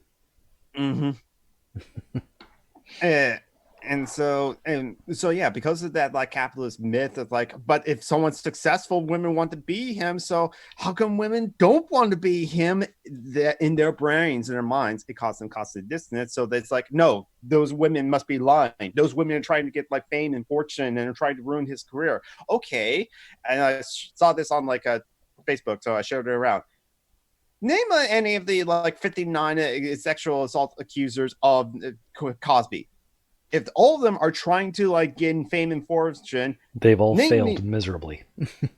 And so yeah, because of that like capitalist myth of like, but if someone's successful, women want to be him, so how come women don't want to be him? That in their brains and their minds it causes them constant dissonance. So that's like, no, those women must be lying, those women are trying to get like fame and fortune and are trying to ruin his career. Okay. And I saw this on like a Facebook, so I showed it around. Name any of the like 59 sexual assault accusers of Cosby. If all of them are trying to like gain fame and fortune,
they've all failed miserably.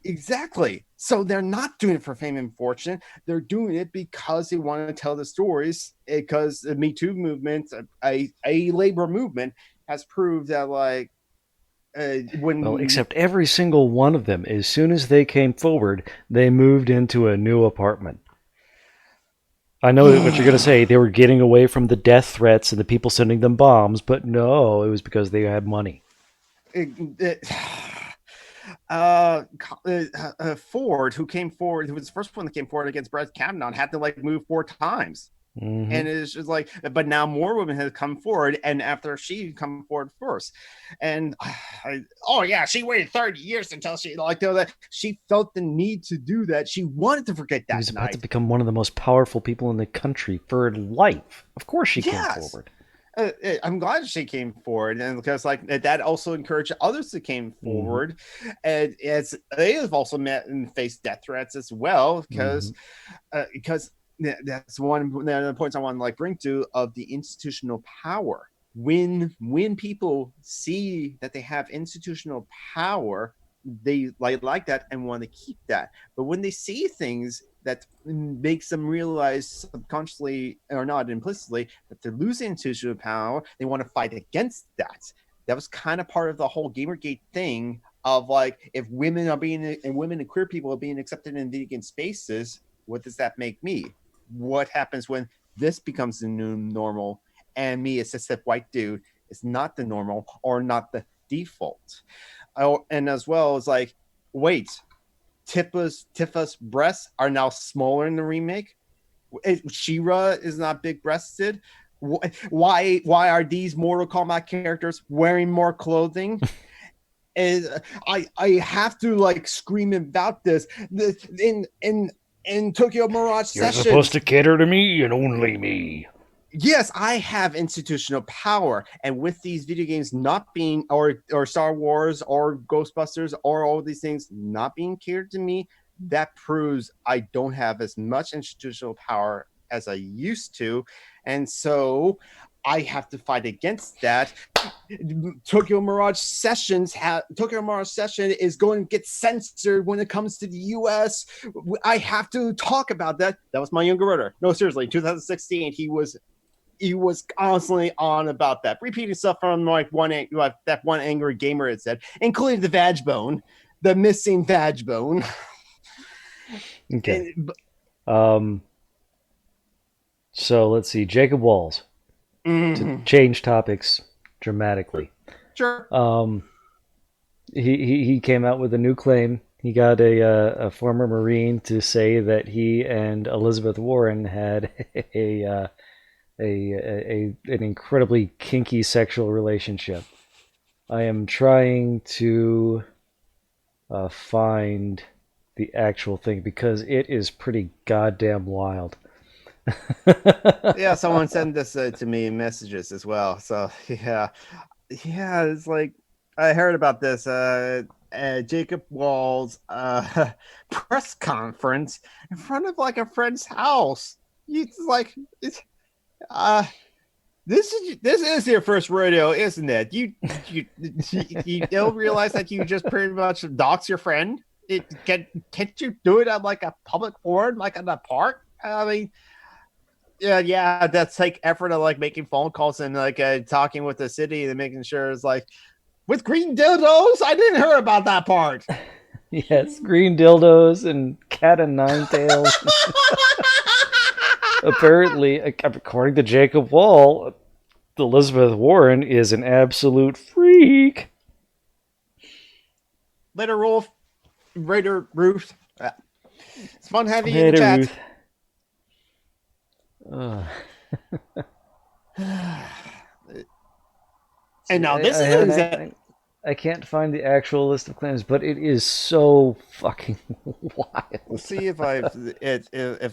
Exactly. So they're not doing it for fame and fortune. They're doing it because they want to tell the stories. Because the Me Too movement, a labor movement, has proved that like
except every single one of them, as soon as they came forward, they moved into a new apartment. I know what you're going to say. They were getting away from the death threats and the people sending them bombs, but no, it was because they had money.
Ford, who came forward, who was the first one that came forward against Brett Kavanaugh, had to like move 4 times. And it's just like, but now more women have come forward, and after she come forward first, and she waited 30 years until she like that she felt the need to do that. She wanted to forget that.
He was about to become one of the most powerful people in the country for life. Of course, she came forward.
I'm glad she came forward, and because like that also encouraged others to came forward, and as they have also met and faced death threats as well, because that's one of the points I want to like bring to of the institutional power. When people see that they have institutional power, they like that and want to keep that. But when they see things that makes them realize subconsciously or not implicitly that they're losing institutional power, they want to fight against that. That was kind of part of the whole Gamergate thing of like, if women and queer people are being accepted in vegan spaces, what does that make me? What happens when this becomes the new normal and me, a cis white dude, is not the normal or not the default? And as well as like, wait, Tifa's breasts are now smaller in the remake. She-Ra is not big-breasted. Why are these Mortal Kombat characters wearing more clothing? And I have to like scream about this in Tokyo Mirage
You're
sessions.
supposed to cater to me and only me.
Yes, I have institutional power, and with these video games not being, or Star Wars or Ghostbusters or all these things not being catered to me, that proves I don't have as much institutional power as I used to, and so I have to fight against that. Tokyo Mirage Session is going to get censored when it comes to the US. I have to talk about that. That was my younger brother. No, seriously, 2016, he was constantly on about that, repeating stuff from like that one angry gamer had said, including the vag bone, the missing vag bone.
Okay. So let's see, Jacob Walls. To change topics dramatically.
Sure.
He came out with a new claim. He got a former Marine to say that he and Elizabeth Warren had an incredibly kinky sexual relationship. I am trying to find the actual thing because it is pretty goddamn wild.
Yeah, someone sent this to me in messages as well. So yeah, it's like I heard about this Jacob Wall's press conference in front of like a friend's house. It's like this is your first rodeo, isn't it? You don't realize that you just pretty much dox your friend. Can't you do it on like a public forum, like in a park? I mean, yeah, that's like effort of like making phone calls and like talking with the city and making sure it's like with green dildos. I didn't hear about that part.
Yes, green dildos and cat and nine tails. Apparently, according to Jacob Wall, Elizabeth Warren is an absolute freak.
Later, Ruth. It's fun having you in the chat. Ruth. And now this is
I can't find the actual list of claims, but it is so fucking wild.
Let's see if I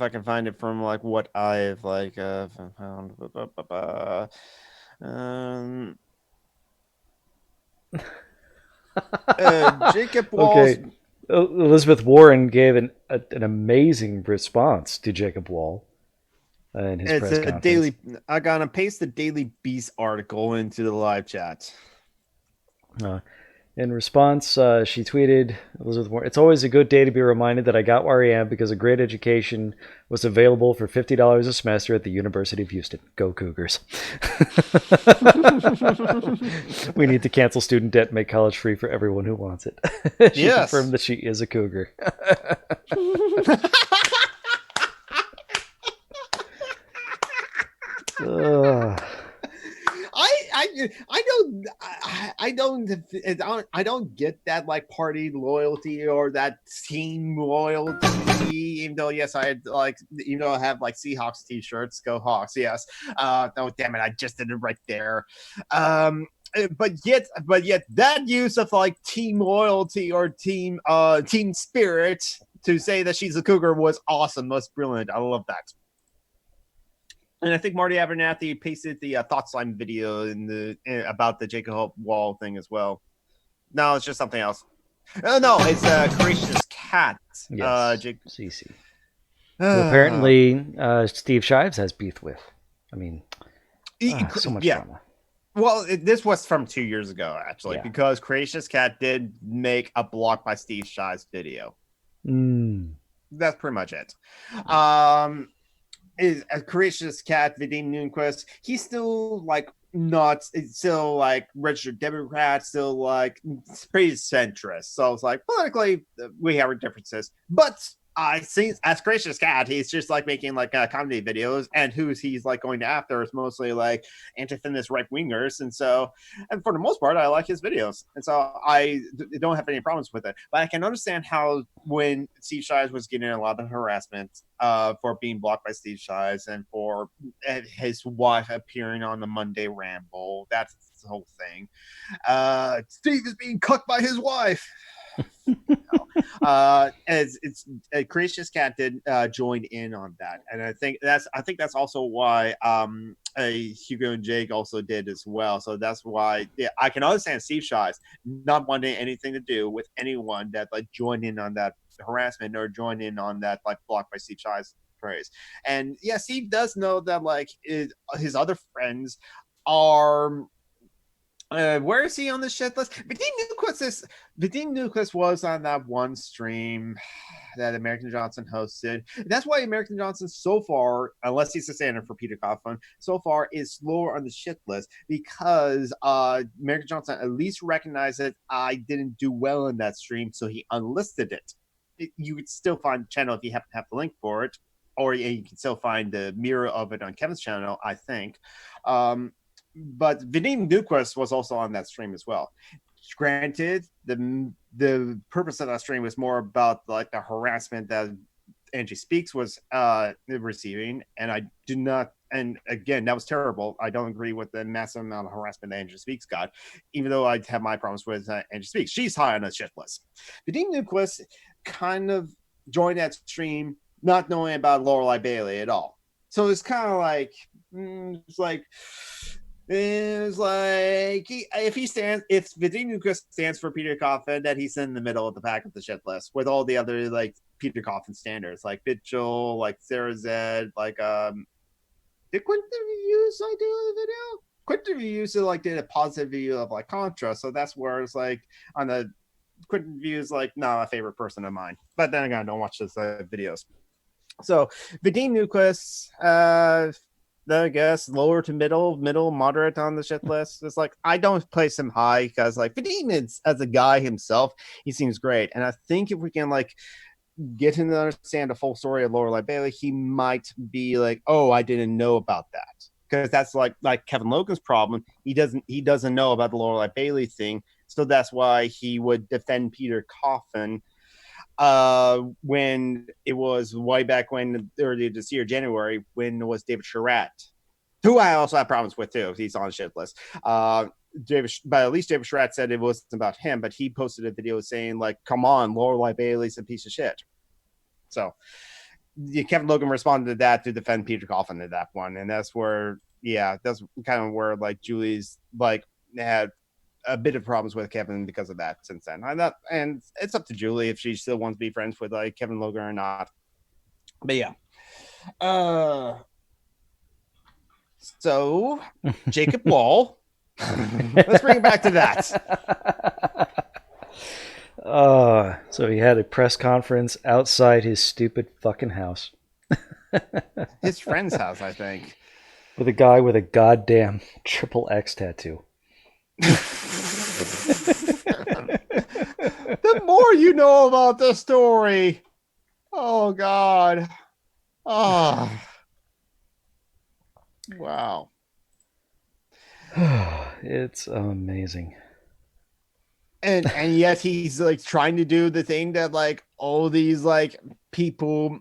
can find it from like what I've like found. Jacob Walls.
Okay. Elizabeth Warren gave an amazing response to Jacob Wall. In his press conference.
I'm gonna paste the Daily Beast article into the live chat.
In response, she tweeted, Elizabeth Warren, "It's always a good day to be reminded that I got where I am because a great education was available for $50 a semester at the University of Houston. Go Cougars." We need to cancel student debt and make college free for everyone who wants it. She confirmed that she is a Cougar.
I don't get that like party loyalty or that team loyalty. Even though I have like Seahawks t-shirts, go Hawks. Yes. Oh damn it! I just did it right there. But yet that use of like team loyalty or team spirit to say that she's a Cougar was awesome, was brilliant. I love that. And I think Marty Abernathy pasted the Thought Slime video about the Jacob Wall thing as well. No, it's just something else. No, it's Gracious Cat.
Yes, CC. Apparently, Steve Shives has beef with. I mean, so much drama.
Well, this was from 2 years ago, actually, because Gracious Cat did make a Blocked by Steve Shives video. That's pretty much it. Is a Gracious Cat, Vadim Nunquist, he's still like still like registered Democrat, still like pretty centrist. So it's like politically we have our differences, but I see, as Gracious Cat, he's just like making like comedy videos, and who's he's like going after is mostly like anti-feminist right wingers, and for the most part, I like his videos, and so I don't have any problems with it. But I can understand how when Steve Shives was getting a lot of harassment for being blocked by Steve Shives and for his wife appearing on the Monday Ramble, that's the whole thing. Steve is being cucked by his wife. As it's Gracious Cat did join in on that, and I think that's also why Hugo and Jake also did as well. So that's why I can understand Steve Shives not wanting anything to do with anyone that like joined in on that harassment or joined in on that like blocked by Steve Shives praise. And yeah, Steve does know that like his other friends are. Where is he on the shit list? Vadim Nucleus was on that one stream that American Johnson hosted. That's why American Johnson so far, unless he's a standard for Peter Coughlin, so far is lower on the shit list because American Johnson at least recognized that I didn't do well in that stream, so he unlisted it. You could still find the channel if you happen to have the link for it, or you can still find the mirror of it on Kevin's channel, I think. But Vadim Nucleus was also on that stream as well. Granted, the purpose of that stream was more about like the harassment that Angie Speaks was receiving, and I do not. And again, that was terrible. I don't agree with the massive amount of harassment that Angie Speaks got, even though I have my problems with Angie Speaks. She's high on the shit list. Vadim Nucleus kind of joined that stream not knowing about Lorelei Bailey at all. So it's kind of like, if Vadim Nucleus stands for Peter Coughlin, then he's in the middle of the pack of the shit list with all the other like Peter Coughlin standards, like Mitchell, like Sarah Zed, like did Quentin Reviews like do the video? Quentin Reviews did a positive review of like Contra, so that's where it's like on the Quentin Reviews like not a favorite person of mine. But then again, I don't watch those videos. So Vadim Nucleus, I guess lower to middle, moderate on the shit list. It's like I don't place him high because like Vadim is, as a guy himself, he seems great, and I think if we can like get him to understand the full story of Lorelei Bailey, he might be like, oh, I didn't know about that, because that's like Kevin Logan's problem. He doesn't know about the Lorelei Bailey thing, so that's why he would defend Peter Coughlin. When it was way back when earlier this year, January, when it was David Charette, who I also have problems with too. He's on the shit list. But at least David Charette said it wasn't about him, but he posted a video saying like, come on, Lorelei Bailey's a piece of shit. So Kevin Logan responded to that to defend Peter Coughlin at that one. And that's where, that's kind of where like Julie's like had a bit of problems with Kevin because of that since then. And it's up to Julie if she still wants to be friends with like Kevin Logan or not. But yeah. So Jacob Wall. Let's bring it back to that.
So he had a press conference outside his stupid fucking house.
His friend's house, I think.
With a guy with a goddamn XXX tattoo.
The more you know about the story. Oh God. Oh. Wow.
It's amazing.
And yet he's like trying to do the thing that like all these like people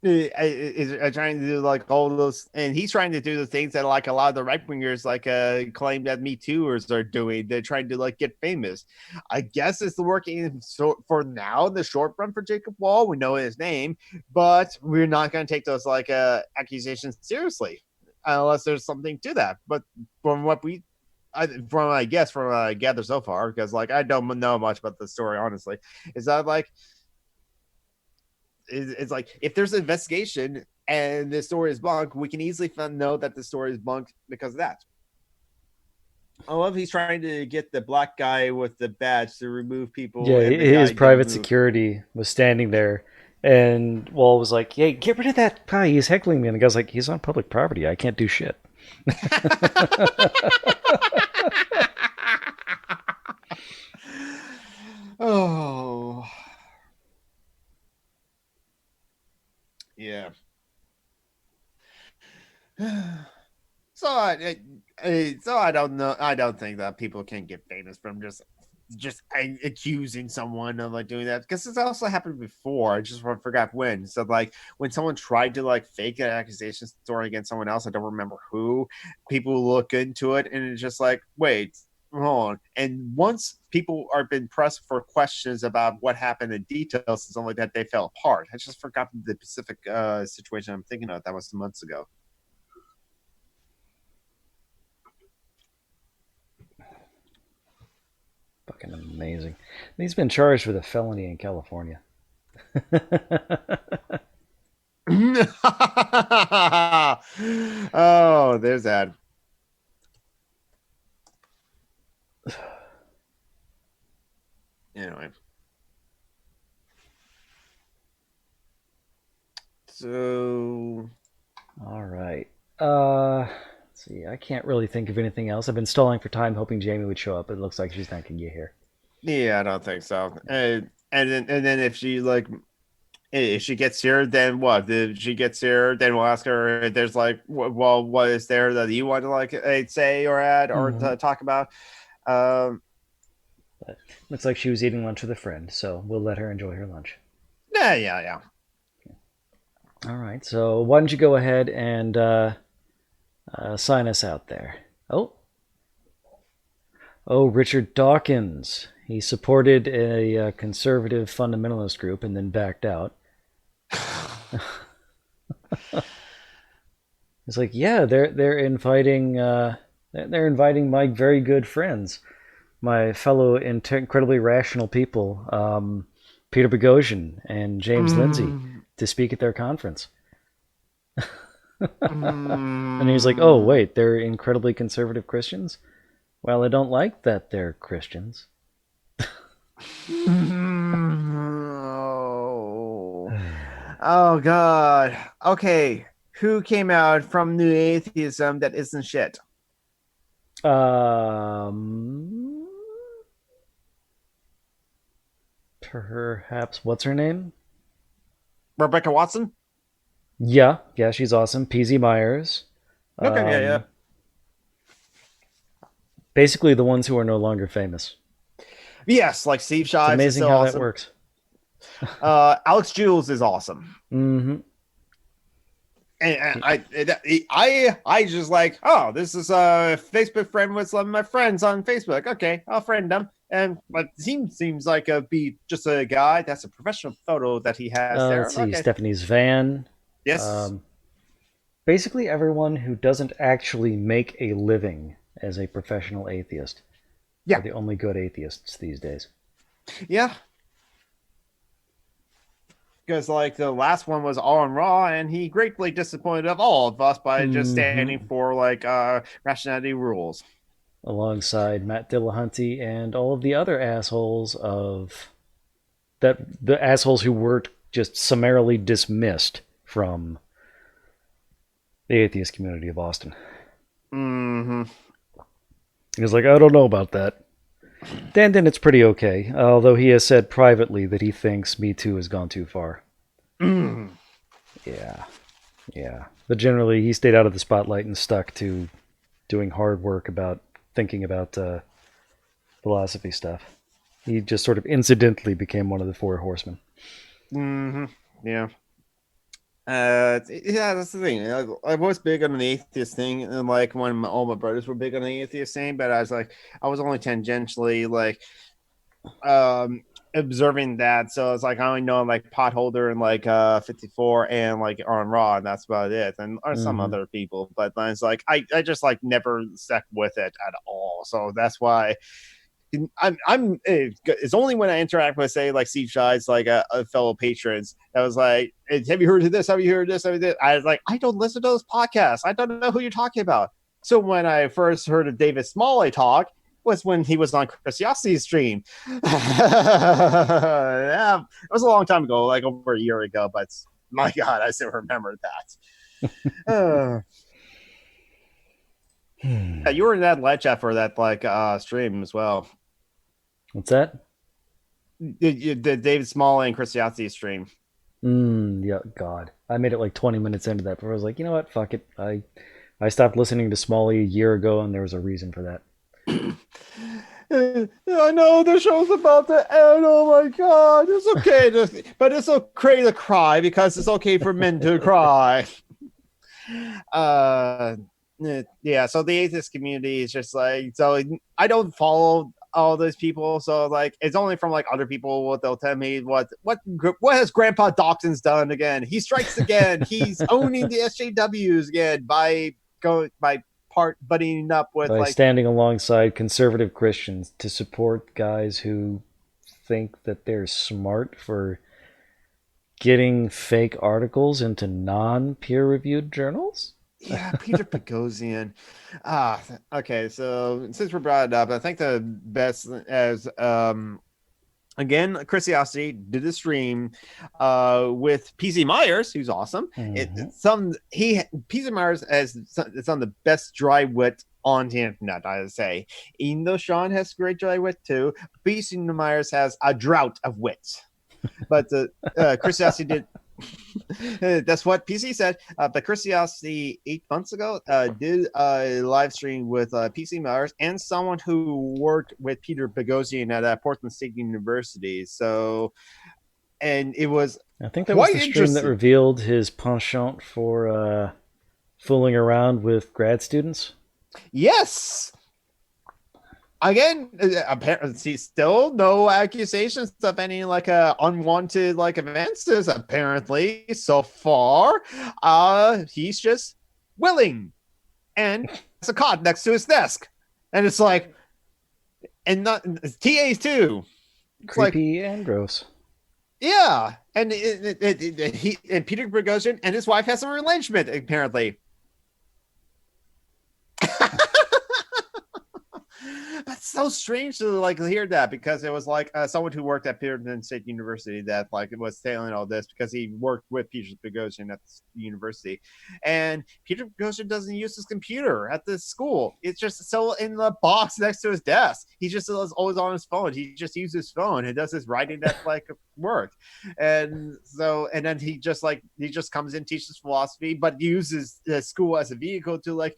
is trying to do like all those, and he's trying to do the things that like a lot of the right wingers like claim that Me Tooers are doing. They're trying to like get famous. I guess it's working for now, the short run for Jacob Wall. We know his name, but we're not going to take those like accusations seriously unless there's something to that. But from what I gather so far, because like I don't know much about the story honestly, is that like it's like if there's an investigation and the story is bunk, we can easily know that the story is bunk because of that. I love he's trying to get the black guy with the badge to remove people.
Yeah, his private security was standing there, and Wall was like, "Hey, get rid of that guy. He's heckling me." And the guy's like, "He's on public property. I can't do shit."
Oh Yeah. So I don't know. I don't think that people can get famous from just accusing someone of like doing that, because it's also happened before. I just forgot when. So like when someone tried to like fake an accusation story against someone else, I don't remember who. People look into it and it's just like, wait, hold on. And once people are been pressed for questions about what happened in details and something like that, they fell apart. I just forgot the specific situation I'm thinking of. That was some months ago.
Fucking amazing. He's been charged with a felony in California.
Oh, there's that. Anyway. So.
All right. Let's see. I can't really think of anything else. I've been stalling for time, hoping Jamie would show up, but it looks like she's not going to get here.
Yeah, I don't think so. And then if she gets here, then what? If she gets here, then we'll ask her if there's like, well, what is there that you want to like say or add or to talk about?
But looks like she was eating lunch with a friend, so we'll let her enjoy her lunch.
Yeah.
All right. So why don't you go ahead and sign us out there? Oh, Richard Dawkins. He supported a conservative fundamentalist group and then backed out. It's like, yeah, they're inviting my very good friends, my fellow incredibly rational people, Peter Boghossian and James Lindsay, to speak at their conference. And he's like, oh wait, they're incredibly conservative Christians? Well, I don't like that they're Christians.
Oh God. Okay. Who came out from New Atheism that isn't shit?
Perhaps, what's her name?
Rebecca Watson?
Yeah, she's awesome. PZ Myers.
Okay, yeah.
Basically the ones who are no longer famous.
Yes, like Steve Shives.
It's amazing how that works.
Alex Jules is awesome.
Mm-hmm.
And I just like, oh, this is a Facebook friend with some of my friends on Facebook. Okay, I'll friend them. And but seems like be just a guy. That's a professional photo that he has there.
Let's see, Stephanie Zvan.
Yes.
Basically everyone who doesn't actually make a living as a professional atheist.
Yeah.
Are the only good atheists these days.
Yeah. Because like the last one was all on Raw, and he greatly disappointed of all of us by just standing for like rationality rules.
Alongside Matt Dillahunty and all of the other assholes the assholes who were just summarily dismissed from the atheist community of Austin.
Mm-hmm.
He was like, I don't know about that. Then it's pretty okay, although he has said privately that he thinks Me Too has gone too far. Yeah. But generally, he stayed out of the spotlight and stuck to doing hard work about thinking about philosophy stuff. He just sort of incidentally became one of the four horsemen.
Mm-hmm. Yeah. Yeah, that's the thing. I was big on the atheist thing, and like when all my brothers were big on the atheist thing, but I was only tangentially like observing that. So it's like I only know like Potholder and like 54 and like on Raw, and that's about it. And or some other people, but then it's like I just like never stuck with it at all. So that's why. It's only when I interact with, say, like Steve Shives, like a fellow patrons, that was like, have you heard of this? Have you heard of this? I was like, I don't listen to those podcasts. I don't know who you're talking about. So when I first heard of David Smalley talk was when he was on Chris Yossi's stream. Yeah, it was a long time ago, like over a year ago, but my God, I still remember that. Yeah, you were in that live chat for that like stream as well.
What's that?
The David Smalley and Chris Yahtzee stream.
Yeah, God. I made it like 20 minutes into that before I was like, you know what? Fuck it. I stopped listening to Smalley a year ago, and there was a reason for that.
I know the show's about to end. Oh my God. It's okay. But it's okay to cry because it's okay for men to cry. Yeah, so the atheist community is just like, so I don't follow all those people, so like it's only from like other people what they'll tell me what has Grandpa Dawkins done again. He strikes again. He's owning the SJWs again by buddying up with
by standing alongside conservative Christians to support guys who think that they're smart for getting fake articles into non-peer-reviewed journals.
Yeah, Peter Boghossian. Okay, so since we brought it up, I think the best as again, Chrisiosity did a stream with PC Myers, who's awesome.
Mm-hmm.
PC Myers has some of the best dry wit on the internet, I would say. Even though Sean has great dry wit too, PC Myers has a drought of wit. But Chrisiosity did. That's what PC said. But Chrisiosity 8 months ago did a live stream with PC Myers and someone who worked with Peter Boghossian at Portland State University. So, and it was
I think that was the stream that revealed his penchant for fooling around with grad students.
Yes. Again, apparently, still no accusations of any like unwanted like advances. Apparently, so far, he's just willing, and it's a cot next to his desk, and it's like, and not TAs too.
It's creepy and gross.
Yeah, and he and Peter Boghossian and his wife has a arrangement apparently. That's so strange to like hear that because it was like someone who worked at Portland State University that like it was telling all this because he worked with Peter Boghossian at the university, and Peter Boghossian doesn't use his computer at the school. It's just still in the box next to his desk. He just is always on his phone. He just uses his phone and does his writing at like work, and so and then he just comes in, teaches philosophy, but uses the school as a vehicle to like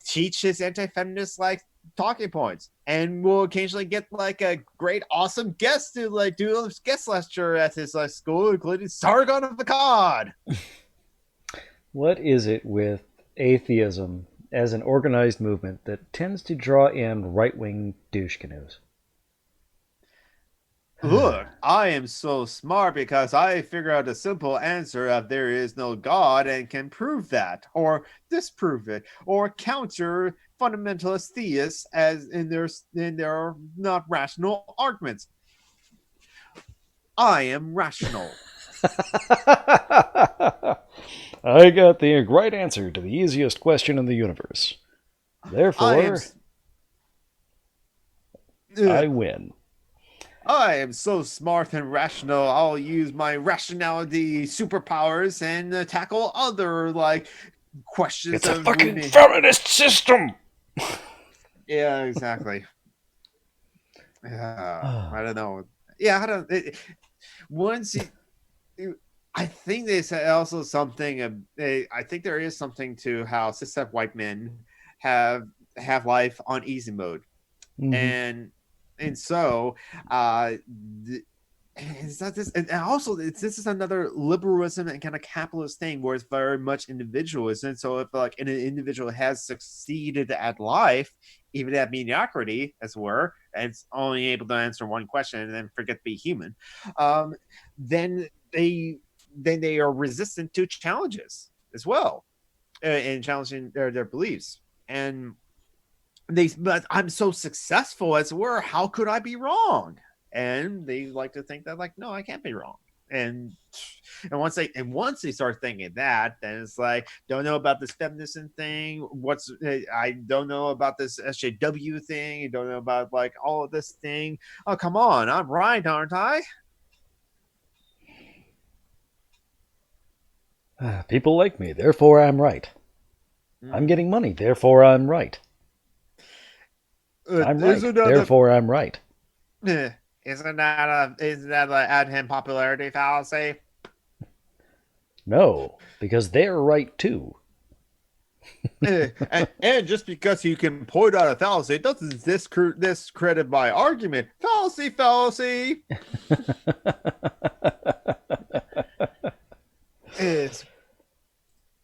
teach his anti-feminist like talking points, and will occasionally get like a great awesome guest to like do a guest lecture at his like school, including Sargon of Akkad.
What is it with atheism as an organized movement that tends to draw in right-wing douche canoes?
Look, I am so smart because I figure out a simple answer of there is no God and can prove that, or disprove it, or counter fundamentalist theists as in their not rational arguments. I am rational.
I got the right answer to the easiest question in the universe. Therefore, I win.
I am so smart and rational. I'll use my rationality superpowers and tackle other like questions.
It's a fucking feminist system.
Yeah, exactly. I don't know. Yeah, I don't. I think there's also something. I think there is something to how cis white men have life on easy mode, and so it's not this, and also this is another liberalism and kind of capitalist thing where it's very much individualism. And so if like an individual has succeeded at life, even at mediocrity, as it were, and it's only able to answer one question and then forget to be human, then they are resistant to challenges as well, and challenging their beliefs. And but I'm so successful as it were, how could I be wrong? And they like to think that like, no, I can't be wrong. And once they start thinking that, then it's like, don't know about this feminism thing. I don't know about this SJW thing. You don't know about like all of this thing. Oh, come on, I'm right, aren't I?
People like me, therefore I'm right. I'm getting money, therefore I'm right. I'm right, therefore I'm right.
Isn't that an ad him popularity fallacy?
No, because they're right too.
and just because you can point out a fallacy, it doesn't discredit my argument. Fallacy.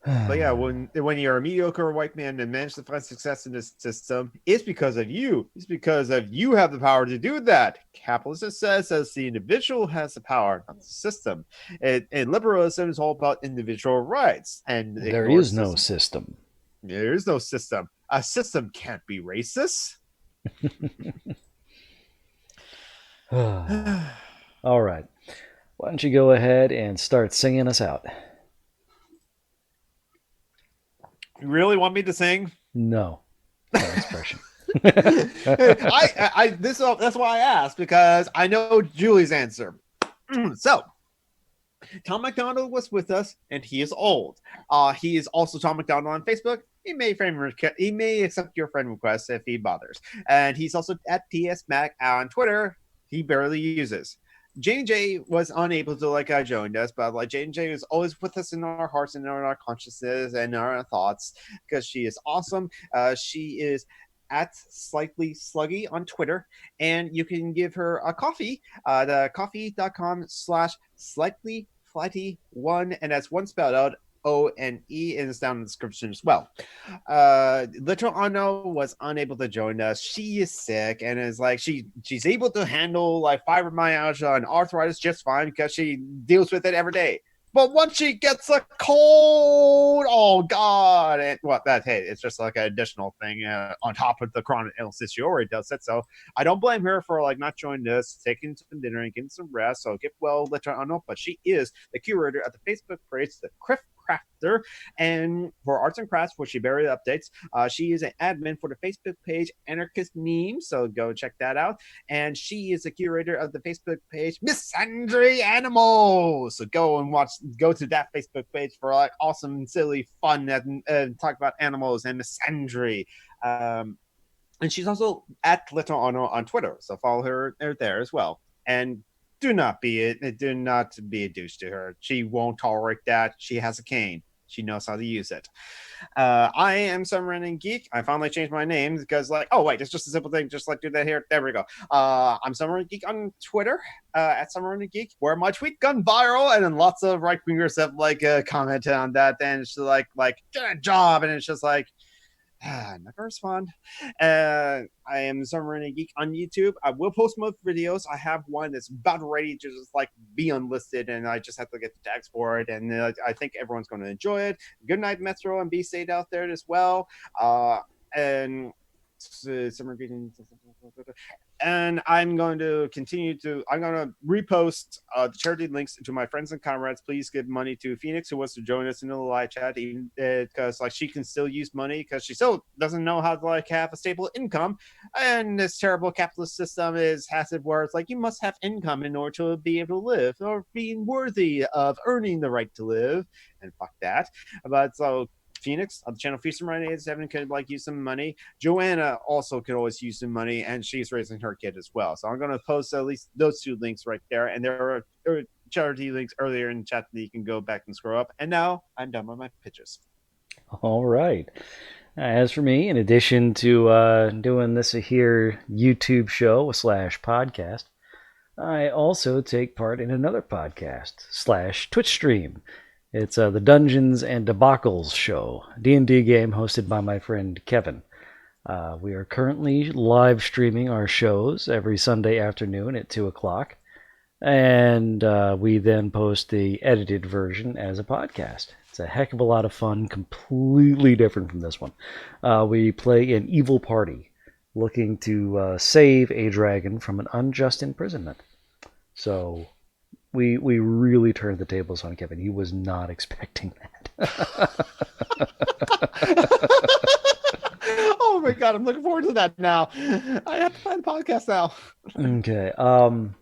But yeah, when you're a mediocre white man and manage to find success in this system, it's because of you. It's because of you have the power to do that. Capitalism says the individual has the power, not the system. And liberalism is all about individual rights. And
there is no system.
There is no system. A system can't be racist.
All right. Why don't you go ahead and start singing us out?
You really want me to sing?
No. No expression.
That's why I asked, because I know Julie's answer. So, Tom McDonald was with us, and he is old. He is also Tom McDonald on Facebook. He may accept your friend request if he bothers. And he's also at TSMac on Twitter. He barely uses. J&J was unable to join us, but J&J is always with us in our hearts and in our consciousness and our thoughts, because she is awesome. She is at Slightly Sluggy on Twitter, and you can give her a coffee, the coffee.com/slightlyflighty1, and that's one spelled out ONE, and it's down in the description as well. Little Anno was unable to join us. She is sick and is she's able to handle fibromyalgia and arthritis just fine because she deals with it every day. But once she gets a cold, oh god! It's just an additional thing on top of the chronic illness she already does it. So I don't blame her for not joining us, taking some dinner and getting some rest. So get well, Little Anno. But she is the curator of the Facebook page, the Criff Crafter, and for arts and crafts, where she barely updates. She is an admin for the Facebook page Anarchist Memes, so go check that out. And she is the curator of the Facebook page Misandry Animals. So go to that Facebook page for awesome, silly fun and talk about animals and misandry. And she's also at Little Anno on Twitter, so follow her there as well. And do not be a douche to her. She won't tolerate that. She has a cane. She knows how to use it. I am Some Random Geek. I finally changed my name because it's just a simple thing. Just do that here. There we go. I'm Some Random Geek on Twitter at Some Random Geek, where my tweet gone viral, and then lots of right wingers have commented on that. And it's just get a job, and it's just not gonna respond. I am Some Random Geek on YouTube. I will post most videos. I have one that's about ready to just be unlisted, and I just have to get the tags for it. And I think everyone's going to enjoy it. Good night, Metro, and be safe out there as well. And summer greetings. And I'm going to repost the charity links to my friends and comrades. Please give money to Phoenix, who wants to join us in the live chat, even because she can still use money because she still doesn't know how to have a stable income. And this terrible capitalist system has it where it's you must have income in order to be able to live, or being worthy of earning the right to live. And fuck that. But so Phoenix on the channel Feast from 87 could use some money. Joanna also could always use some money, and she's raising her kid as well. So I'm going to post at least those two links right there, and there are charity links earlier in the chat that you can go back and scroll up. And now I'm done with my pitches.
All right. As for me, in addition to doing this here YouTube show / podcast, I also take part in another podcast / Twitch stream. It's the Dungeons and Debacles show, D&D game hosted by my friend Kevin. We are currently live streaming our shows every Sunday afternoon at 2 o'clock, and we then post the edited version as a podcast. It's a heck of a lot of fun, completely different from this one. We play an evil party looking to save a dragon from an unjust imprisonment. So we really turned the tables on Kevin. He was not expecting that.
Oh my god, I'm looking forward to that now. I have to find a podcast now.
Okay.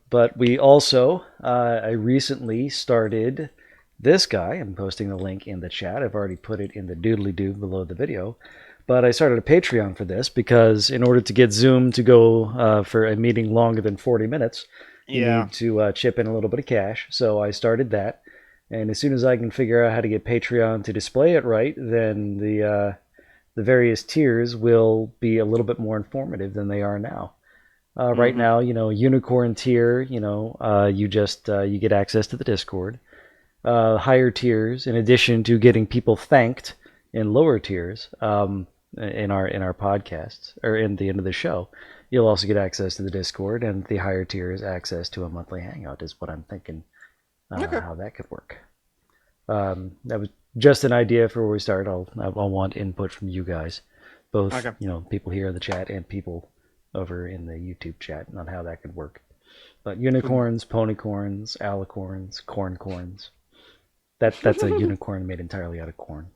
But we also, I recently started this guy. I'm posting the link in the chat. I've already put it in the doodly-doo below the video. But I started a Patreon for this because in order to get Zoom to go for a meeting longer than 40 minutes, you need to chip in a little bit of cash. So I started that. And as soon as I can figure out how to get Patreon to display it right, then the various tiers will be a little bit more informative than they are now. Right now, unicorn tier, you get access to the Discord. Higher tiers, in addition to getting people thanked in lower tiers in our podcasts or in the end of the show, you'll also get access to the Discord, and the higher tiers access to a monthly hangout is what I'm thinking. How that could work. That was just an idea for where we start. I'll want input from you guys, both people here in the chat and people over in the YouTube chat on how that could work. But unicorns, ponycorns, alicorns, corncorns. That's a unicorn made entirely out of corn.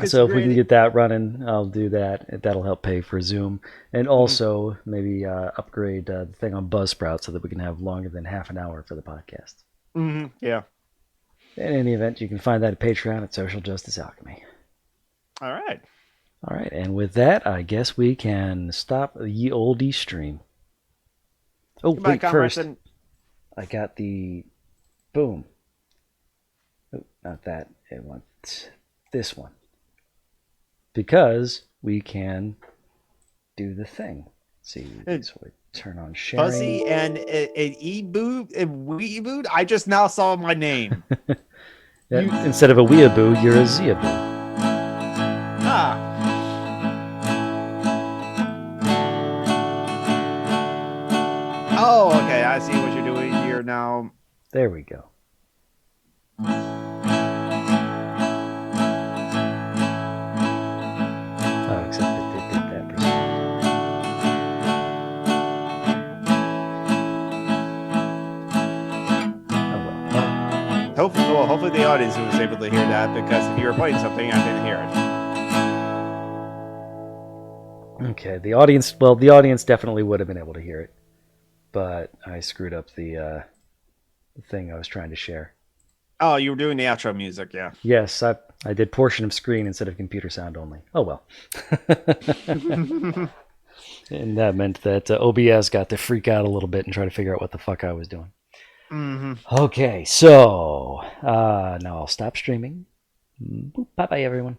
So if we can get that running, I'll do that. That'll help pay for Zoom, and also maybe upgrade the thing on Buzzsprout so that we can have longer than half an hour for the podcast.
Yeah.
In any event, you can find that at Patreon at Social Justice Alchemy.
All right,
and with that, I guess we can stop the oldie stream. Oh, wait, first, I got the boom. Oh, not that. I want this one. Because we can do the thing. Let's see, so we turn on sharing.
Fuzzy and an e-boo, a weeboo. I just now saw my name.
Instead of a weeaboo, you're a zeaboo.
Oh, okay. I see what you're doing here now.
There we go. Oh, except it did that for some reason.
Hopefully the audience was able to hear that, because if you were playing something, I didn't hear it.
Okay, the audience definitely would have been able to hear it, but I screwed up the thing I was trying to share.
Oh, you were doing the outro music, yeah.
Yes, I did portion of screen instead of computer sound only. Oh well. And that meant that OBS got to freak out a little bit and try to figure out what the fuck I was doing. Okay, so now I'll stop streaming. Bye-bye, everyone.